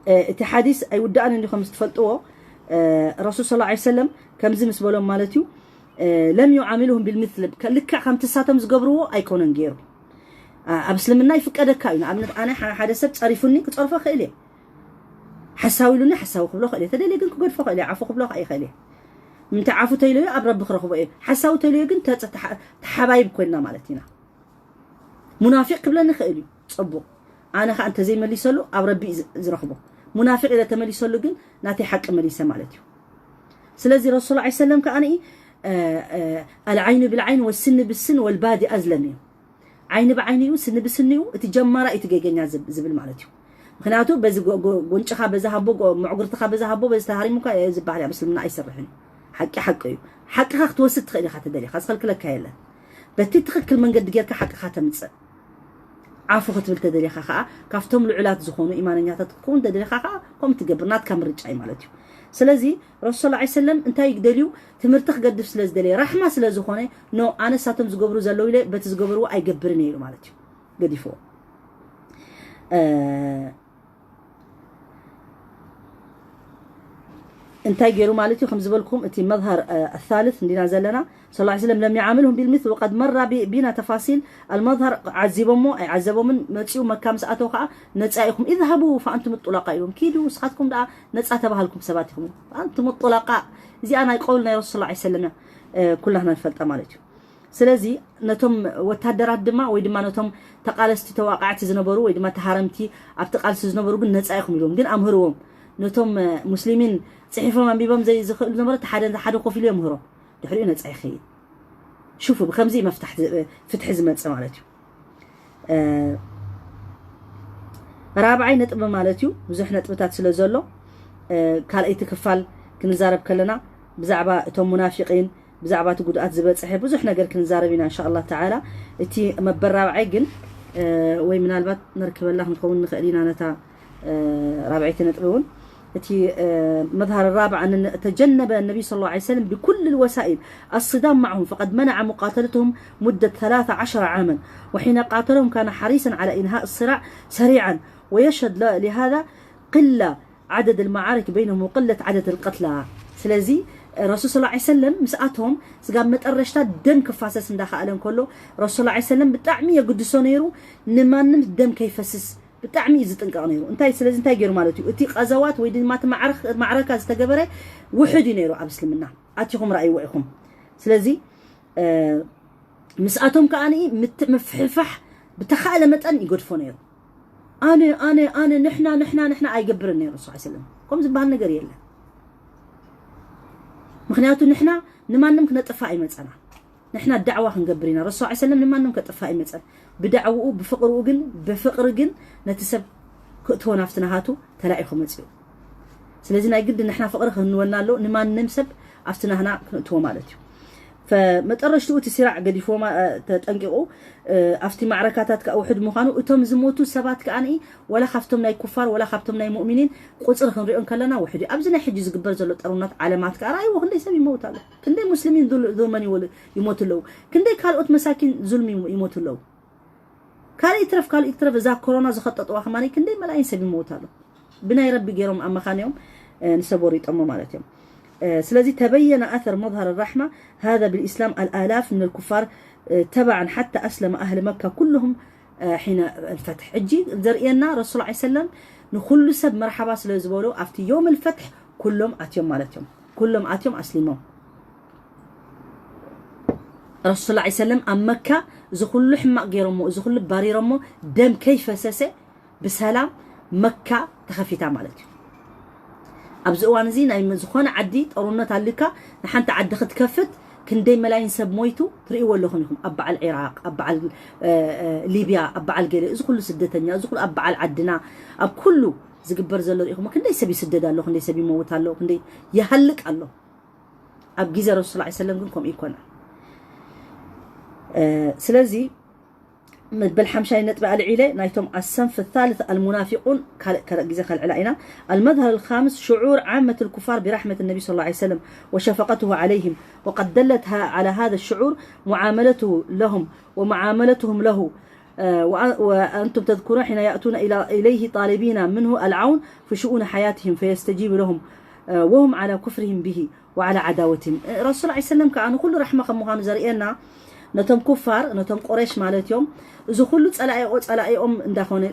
اتي حديث اي وداني اللي خمس تفلطوه الرسول صلى الله عليه وسلم كم زي مسبولهم مالتيو لم يعاملهم بالمثل لك خم تساتم زقبروا ايكونن غيرو أبسلمنا يفقدك كاين أنا حدا سب تعرفوني كتعرفوا خيلي حساويلوني حساو قبلو خيلي تدلي كن كقول فوق خيلي عفو قبلو أي خيلي من تعافو تيلو أبرب بخرخوا إيه حساو تيلو كن تحبايب كلنا مالتنا منافق قبلنا خيلي صبو أنا أنت زي ما اللي سلو أبرب زرخبو منافق إذا تملي سلو كن ناتي حق ملي سمالتيو سلازي رسول الله عليه وسلم كأني العين بالعين والسن بالسن والبادي أزلمي عين بعينيو سن بسنيو تجمرا يتجيجنيا زبل مالتيو مخناتو بز غونچخا بزهبو معقرتخا بزهبو بزتهاريمو كا زبالي مسلمنا ايسرحني حقي حقها توسد تخيلي خاطر دلي خاص خلك هيلا بتي تخكل منقد غيرك حقها تمص عفو خطبل تدلي خا كافتهم العلات زخونو ايمانيات تكون تدلي خا قوم تجبرنات كامرجاي مالتيو سلازي رسول الله عليه وسلم انتي يقدليو تمرتخ قدف سلاز دلي رحمه سلاز خونه نو انا ساتم زغبرو زلو يله بتزغبرو ايغبرني يلو مالتيو قديفو انتي غيرو مالتيو خمس بالكم اتي مظهر الثالث ندينا زلنا صلى الله عليه وسلم لم يعاملهم بالمثل وقد مر بنا تفاصيل المظهر عذبهم عذبهم متيو مكام ساعتو خا نصايكم اذهبوا فانتم الطلقاء يوم كيدو سخاتكم دا نصا تبهلكم سباتكم انتم الطلقاء زي انا يقولنا يا رسول الله عليه وسلم كلنا نفلط مالتي سلازي نتم وتهدرات دما ويدما نتم تقالستي تواقعت زنبرو ويدما تهارمتي ابتقالس زنبرو جن نصايخم يلوم جن امهروم نتم مسلمين صحيفهم انبيبهم زي زخل زنبرت حدا كوفيل يمهرو دحريو نصايخي شوفوا بخمزي مفتح فتح زمت مالتي رابعي نطب مالتيو بزح نطبታት ስለ ዘሎ ካልአይቲ ክፋል ክንዛረብ ከለና بزعبا اتم منافقين بزعبا تقودات زبصح بزح ነገር ክንዛረብና ان شاء الله تعالى እቲ መበራብዓይ ግን ወይ ምናልባት نركبله نكون نخلينا نتا رابعيت نطبون التي مظهر الرابع أن تجنب النبي صلى الله عليه وسلم بكل الوسائل الصدام معهم فقد منع مقاتلتهم مدة 13 عاما وحين قاتلهم كان حريصا على إنهاء الصراع سريعا ويشهد لهذا قلة عدد المعارك بينهم وقلة عدد القتلى سلازي الرسول صلى الله عليه وسلم مسأتهم سقام متقرشتا دم كفاسس انداخا ألم كله الرسول صلى الله عليه وسلم بتعمية قدسو نيرو نمانم الدم كيفسس بتعمي زتنقا نيرو انتي سلازي انتي غير مالتي اتي غزوات ويدي مات معركه استجبره وحد نيرو ابسلمنا اتيكم راي ويكم سلازي مساتهم كاني مفحفح بتخاله متن يقدفو نيرو انا نحنا ايقبر نيرو صلى الله عليه وسلم قوم زبال نجر يله مخنياتو نحنا نمانم كنطفا ايمصنا نحنا الدعوه كنقبرينا الرسول صلى الله عليه وسلم نمانم كطفا ايمصن بدعوه بفقره جن بفقر جن نتسب كتو نافتناهاتو تلاقيكم مصيو سلازي ناي قد نحنا فقر خنونالو نمان نمسب افتنا هنا كتو مالتي فمتقرشتو تسرع قديفو ما تطنققو افتي معركاتات كاوحد مخانو اتم زموتو سبات كاني ولا خفتم ناي كفار ولا خفتم ناي مؤمنين قصر خنريون كلنا وحدي ابزنا حج زغبر زلو طرونات علامات كراي وخندي سب يموتالو كندي مسلمين ظلمني ولا يموتلو كندي كالوت مساكين ظلم يموتلو كان يترف ذا كورونا زخططوا خماني كندي ملايين سب يموتالو بناي ربي غيرهم اما خانيهم نسبوري طمو مالتهم سلازي تبين اثر مظهر الرحمه هذا بالاسلام الالاف من الكفار تبعا حتى اسلم اهل مكه كلهم حين الفتح اجي زرينا رسول الله عليه وسلم نخل سب مرحبا سلازبولو افتي يوم الفتح كلهم اتيوم مالتهم كلهم اتيوم اسلموا رسول الله عليه وسلم ام مكه زخل حماق غيرمو زخل باريرمو دم كيف سسه بسلام مكه تخفيتا مالتي ابز اوان زين اي مزخون عدي طرونت عليكا نحنت عد ختكفت كندي ملايين سب مويتو تريو لكم ابع العراق ابع ليبيا ابع الجيل از كل سدتنيا از كل ابع العدنا اب كله زغبر زلو ريكم كندي سبي سددالو كندي سبي موتالو كندي يهلق الله اب جيزه رسول الله عليه وسلم كنكم يكون سلازي بالحمشاي نتبع العيله نايتم الصنف الثالث المنافقون كجزاك العلائنا المظهر الخامس شعور عامه الكفار برحمه النبي صلى الله عليه وسلم وشفقته عليهم وقد دلتها على هذا الشعور معاملته لهم ومعاملتهم له وانتم تذكرون حين ياتون اليه طالبين منه العون في شؤون حياتهم فيستجيب لهم وهم على كفرهم به وعلى عداوتهم رسول الله عليه وسلم كانوا كل رحمه كمهان زرينا نتم كفار نتم قريش مالتهم اذا كل صلايهم اندخونه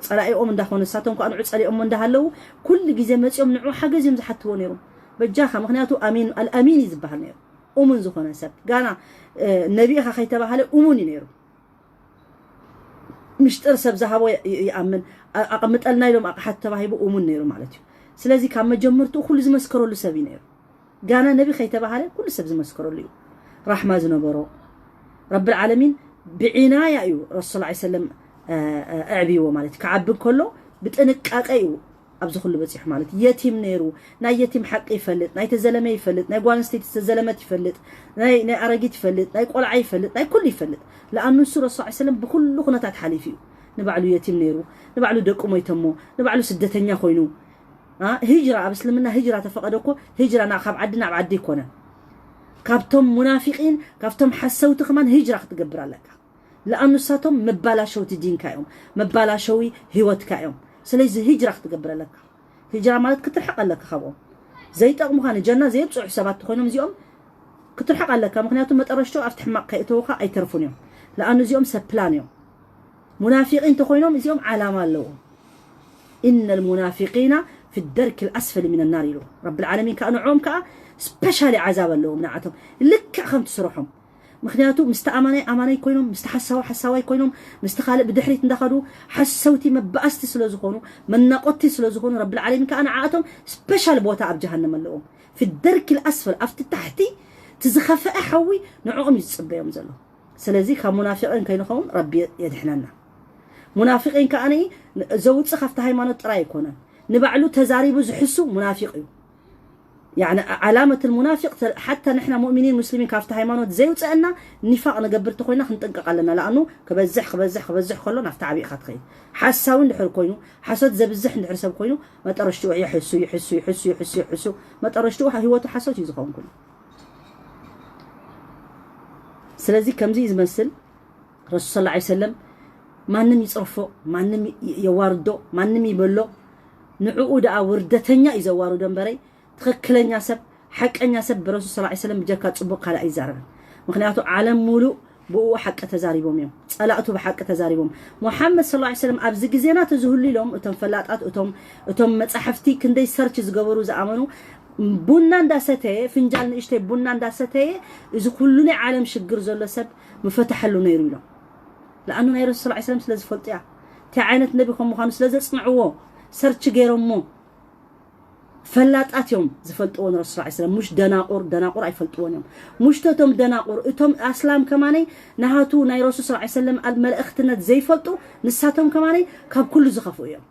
صلايهم اندخونه ساتهم كانوا صلايهم اندهالو كل غزي مصيوم نعو حاجزم زحتو نيرو بجاخه مخنياتو امين الامين يزبحل نيرو امن زخونه سب غانا نبي خيتباله امون نيرو مشتر سب زحبو يامن اقمطلنا يلوم اقحت تباهيبو امون نيرو مالتي سلازي كما جمرتو كل زمسكروا له سبي نيرو غانا نبي خيتباله كل سب زمسكروا له رحمة زنبرو رب العالمين بعناية أيو رسول الله عليه وسلم أعبيو مالتي كعب كله بتنقاق أيو أبز كله بتصيح مالتي يتيم نيرو ناي يتيم حق يفلت ناي تزلمه يفلت ناي قوانستي تزلمت يفلت ناي أرقيت يفلت ناي قلعي يفلت ناي كل يفلت لأنه الرسول صلى الله عليه وسلم بكل خناتات حليفيو نبعلو يتيم نيرو نبعلو دقمو يتمو نبعلو سدتنيا خوينو هجرة أبسلمنا هجرة تفقدوكو هجرة ناخب عدنا بعدي كونا كابتم منافقين كابتم حسوت كمان هجرة تقبر لك لأنه ساتهم مبالاشوت دين كايوم مبالاشوي هيوت كايوم سلازي هجرة تقبر لك هجرة مالت كترحق لك خبو زي تقوم خان الجنة زي بصح حسابات تخونهم زيهم كترحق لك مخنياتهم متقرشتو افتح مقيتوخا اي ترفون يوم لأنه زيهم سبلان يوم منافقين تخونهم زيهم علامة لهم إن المنافقين في الدرك الأسفل من النار له رب العالمين كأنه عوم سبيشالي عذاب لهم نعتهم لك خمت سروحهم مخنياتو أماني كوينهم حساوي كوينهم مستخالق بدحريت ندخلوا حسوتي مبأستي سلوزخونو من نقطي سلوزخونو رب العالمين كأنا عاتهم سبيشال بوتا أب جهنم اللهم في الدرك الأسفل أفت تحتي تزخفأ حوي نعوم يتصبيهم زلو سلازي كمنافقين كينو خون ربي يدحننا منافقين كأني زود سخفت هايمانو تراي كونا نبعلو تزاريبو زحسو منافقين يعني علامة المنافق حتى نحن مؤمنين مسلمين كافت هايمانوت زي وتسألنا نفاق نقبر تخوينا خنطنقق لنا لأنه كبزح خلو نفتح عبيق خطخي حساوين لحر كوينو حسود زبزح ندحر سب كوينو ما ترشتوح يحسو ما ترشتوح هوتو حسوت يزخون كله سلازي كمزي يزمثل رسول صلى الله عليه وسلم ما نم يصرفو ما نم يواردو ما نم يبلو نعود وردتنيا يزوارو دنبري تخكلنيا سب حقنيا سب برسول صلى الله عليه وسلم جاكا صبق على اي زارب مخنياتو عالم مولو بو حق تزاريبهم يوم صلاتو بحق تزاريبهم محمد صلى الله عليه وسلم ابز غزينا تزهل لهم اتم فلاطات اتم مصحفتي كندي سيرش زغبرو زامنو بونا انداسته فنجال نشته بونا انداسته اذا كلنا عالم شجر زلو سب مفتح له نيرو له لانه نبي رسول الله عليه وسلم سلاز فلطيا تي عينت نبيكم مخانو سلاز صنعوه سيرش غيرمو فلات يوم زفلطون رسول الله عليه وسلم مش دناقور يفلطون يوم مش تتم دناقور اتم اسلام كماني نهاتو ناي رسول الله صلى الله عليه وسلم الملائكتنا زي فلطو نساتهم كماني كاب كل زخفوا يوم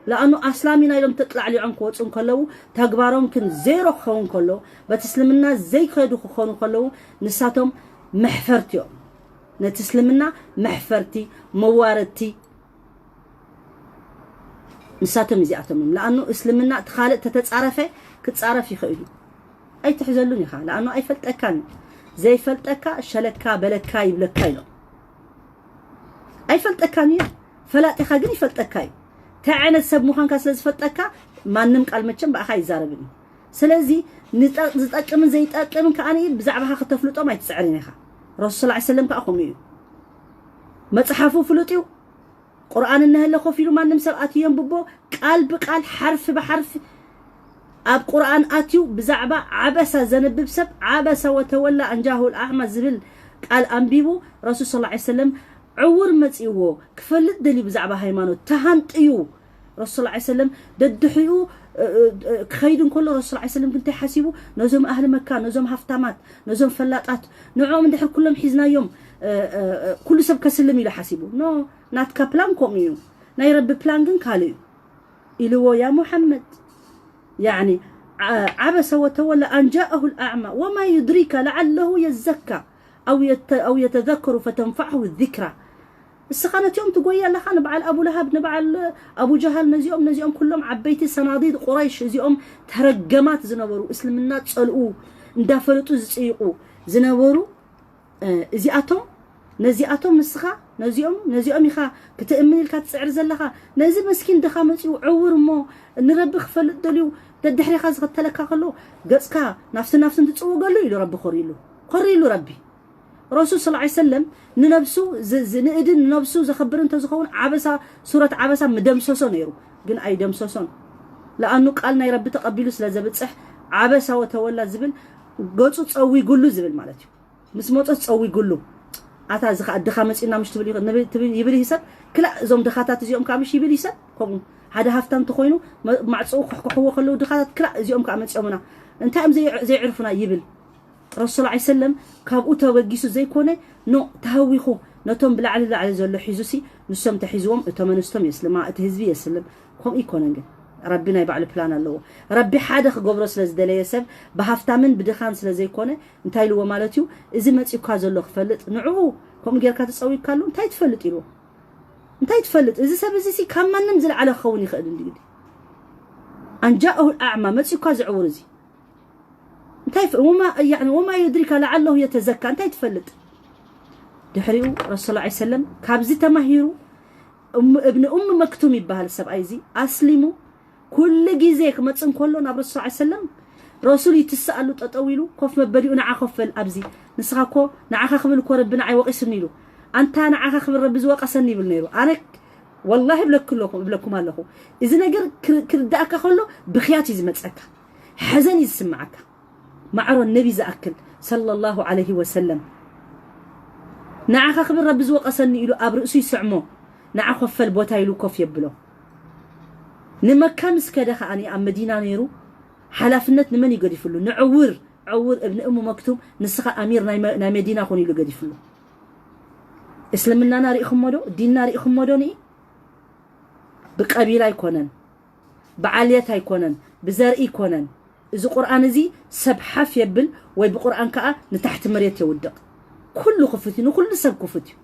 لانه اسلامينا يوم تطلع لي عنكو وصون كلو تغبارهم كن زيرو خون كلو بتسلمنا زي خدو خون كلو نساتهم محفرتيو نتسلمنا محفرتي مواردتي نساتهم زياتهم لانه اسلمنا تخالق تتصارفه كتصارف يخيلو اي تحزلون يخا لانه اي فلطكان زي فلطكا شلكا بلكا يبلكا يلو اي فلطكان فلاطي خا غني فلطكاي تعانت سب مخان كاسلز فلطكا مانم قال مچم باخا يزاربني سلازي نطقم زي طقم كاني بزعبهاختفلطو ما يتسعرين يخا رسول الله عليه وسلم كاخوم يو مصحفو فلطيو قرآن النهل خوفيلو ما نمسر آتيهم ببو قال بقال حرف بحرف أب قرآن آتيو بزعبة عبسة زنب بسب عبسة وتولى أن جاهه الأعمى زبل قال أنبيبو رسول صلى الله عليه وسلم عور متيوه كفلت دلي بزعبة هيمانو تهانتيو رسول الله عليه وسلم ددحيو خيدن كله رسول الله عليه وسلم كنت يحاسبوا نزوم أهل مكة نزوم هفتامات نزوم فلاطات نعوم ندحر كلهم حزنا يوم كل سب كسلم إلى حاسبه نو نات كبلان كوميو ناي رب بلان جن كاليو إلو يا محمد يعني عبس وتولى أن جاءه الأعمى وما يدريك لعله يزكى أو يتذكر فتنفعه الذكرى السخانة يوم تقول يا لخان نبعل أبو لهب نبعل أبو جهل نزيهم كلهم عبيتي صناديد قريش نزيهم ترجمات زنورو اسلمنا تسألوا ندافلتوا زيقوا زنورو نزياتهم نسخة نزيهم يخا كتأمن الكاتسعر زلخا نزي مسكين دخامتي عور مو نربخ فلدليو تدحري خاص قتلك خلو قصكا نفس تتصو قالو يلو ربي قريلو ربي رسول صلى الله عليه وسلم ننبسو زنقدن ننبسو زخبر انت زخون عبسا سورة عبسا مدمسوسو نيرو قن اي دمسوسون لانه قالنا يا ربي تقبلو سلازبصح عبسا وتولى زبل قصو تصوي قلو زبل مالتي مسموطو تصوي قلو اتا زخ ادخامصينا مش تبلي يبل حساب كلا زوم دخاتات زيوم كامش يبل حساب كوم هذا هفتان تخوينو معصو خخو خلو دخاتات كلا زيوم كامصيومنا انت ام زي يعرفنا يبل رسول الله عليه وسلم كابو توغيسو زي كونه نو تهويخو نتوم بلعل زلو حيزوسي نسم تحيزوم اتمنستم يسلم ما اتهزبي يسلم كوم يكونن ربنا يبعل بلان الله ربي حدا خغبرو سلازدلي يسب بهفتامن بدخان سلازي كونه انتاي لو مالتيو اذا مصيو كازلو خفلط نعو كوم غيركا تصوي كالو انتاي تفلط يلو انتاي تفلط اذا سبزي سي كمانن زل على خوني خد اندي ان جاءه الاعمى مصيو كازعورزي انتاي وما يدرك لعله يتزكى انتاي تفلط دحريو رسول الله عليه وسلم كابزي تمهيرو ابن مكتوم يبهل سبايزي اسلمو كل جيزيك ما تصن كله نبي الرسول عليه وسلم رسول يتسألوا تطويلو كوف مبديو نعا خفل أبزي نسخاكو نعا خبل كو ربنا عي وقسني له أنت نعا خبل رب زواق أسني بالنيرو أنا والله بلكم هالله إذا نجر كرداك خلو بخياتي زمتك حزن يسمعك معرو النبي زأكل صلى الله عليه وسلم نعخ خبر رب زوقسني إلو أبرئسو يسعمو نعخ خفل بوتا إلو كوف يبلو نمكة مسكدة خاني أم مدينة نيرو حلافنت نمن يقدفلو نعور ابن أم مكتوم نسخة أمير نا مدينة خوني لو قدفلو إسلامنا ناري إخمدو دين ناري إخمدوني بقبيلة يكونن بعالية يكونن بزرع يكونن إذا قرآن زي سبحف يبل وبقرآن كأ نتحت مريت يودق كل خفتي وكل سب كفتي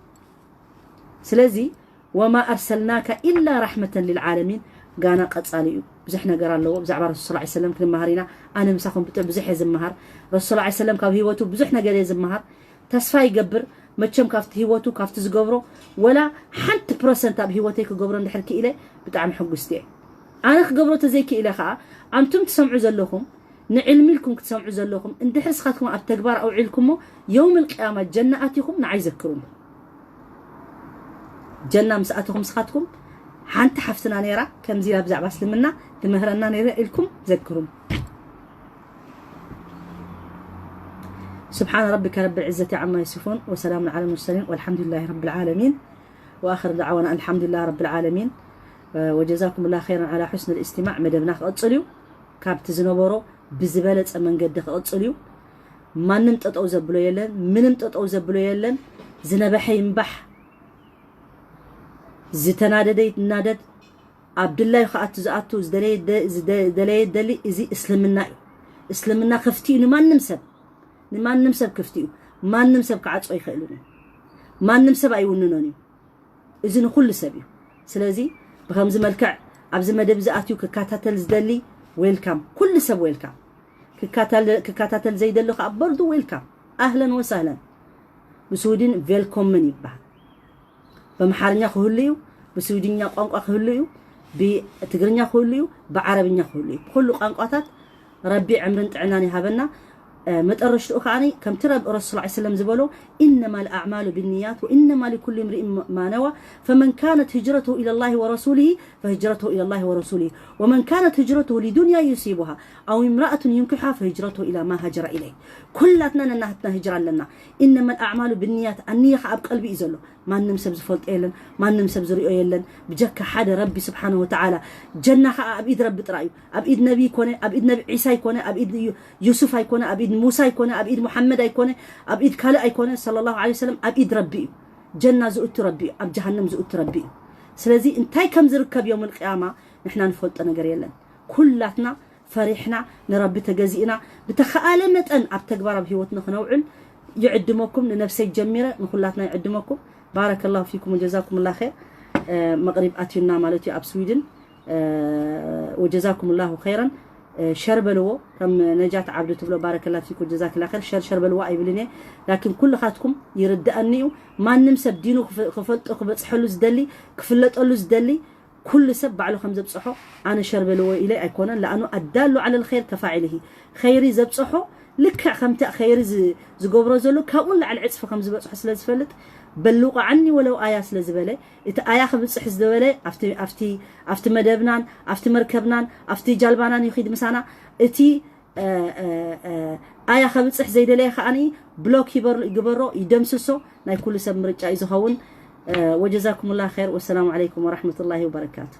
سلازي وما أرسلناك إلا رحمة للعالمين قانا قد صاليو بزحنا قرا له بزعبر رسول الله عليه وسلم كل مهارينا أنا مساكم بزح يزمهر رسول الله عليه وسلم كاب هيوتو بزحنا قال يزمهر تصفى يقبر متشم كافت هيوتو كافت زقبرو ولا حتى برسنت أب هيوتيك قبرو نحكي إليه بتعم حقستي أنا خقبرو تزيك إلى خا أنتم تسمعوا زلكم نعلم لكم تسمعوا زلكم إن دحس خاتكم أب تكبار أو علكم يوم القيامة جناتكم نعيذكرون جنة مسأتكم سخاتكم حانت حفتنا نيرا كم زيلا بزع بس لمنا تمهرنا نيرا لكم ذكرهم سبحان ربك رب العزة عما يصفون وسلام على المرسلين والحمد لله رب العالمين وآخر دعوانا الحمد لله رب العالمين وجزاكم الله خيرا على حسن الاستماع مدبنا قصليو كابت زنبورو بزبالة من قد قصليو ما نمت أو زبلو يلن من نمت أو زبلو يلن زنبحي مبح زتنادديت نادد عبد الله خاطر زاتو زدلي دلي ازي اسلمنا خفتي ما نمسب كفتيو ما نمسب كعصو يخيلوني ما نمسب ايوننوني اذن كل سبيو سلازي بخمز ملكع ابز مدب زاتيو ككاتاتل زدلي ويلكم كل سب ويلكم ككاتاتل زي دلو برضو ويلكم اهلا وسهلا بسودين فيلكم من يبحث بمحارنيا خهليو بسودينيا قانقا خهليو بتجرنيا خهليو بعربينيا خهليو كل قانقاتات ربي عمرن طعناني هبنا متقرشتو كاني كم ترى الرسول صلى الله عليه وسلم زبلو انما الاعمال بالنيات وانما لكل امرئ ما نوى فمن كانت هجرته الى الله ورسوله فهجرته الى الله ورسوله ومن كانت هجرته لدنيا يصيبها او امراه ينكحها فهجرته الى ما هاجر اليه كلاتنا نحتنا هجرا لنا انما الاعمال بالنيات النيه اب قلبي يزلو ما نمسب زفلط يلن ما نمسب زريو يلن بجك حدا ربي سبحانه وتعالى جنة ابيد رب طرايو ابيد نبي كونه ابيد نبي عيسى يكونه ابيد يوسف يكونه ابيد موسى يكونه ابيد محمد يكونه ابيد كلا يكونه صلى الله عليه وسلم ابيد ربي جنة زؤت ربي اب جهنم زؤت ربي سلازي انتي كم زركب يوم القيامه نحنا نفلط نجر يلن كلاتنا فرحنا نربي تجزئنا بتخاله متن اب تكبر بهيوتنا خنوعل يعدمكم لنفسي جميره نخلاتنا يعدمكم بارك الله فيكم وجزاكم الله خير مغرب اتينا مالتي اب سويدن وجزاكم الله خيرا شربلو كم نجات عبد تبلو بارك الله فيكم وجزاك الله خير شربلو اي بلني لكن كل خاتكم يردأنيو ما نمسب دينو خفلط بصحلو زدلي كفلطلو زدلي كل سب على خمسة بصحو انا شربلو الي ايكون لانه ادال على الخير كفاعله خيري زبصحو لك خمته خيري زغبرو زلو كون على العصف خمسة بصحو سلازفلط بلغ عني ولو آية سلازبله إت آية خبز حزدبله أفتي مدبنان أفتي مركبنان أفتي جالبانان يخيد مسانا إتي آية خبز حزيدله خاني بلوك يبرو يدمسسو ناي كل سب مرجع يزهون وجزاكم الله خير والسلام عليكم ورحمة الله وبركاته.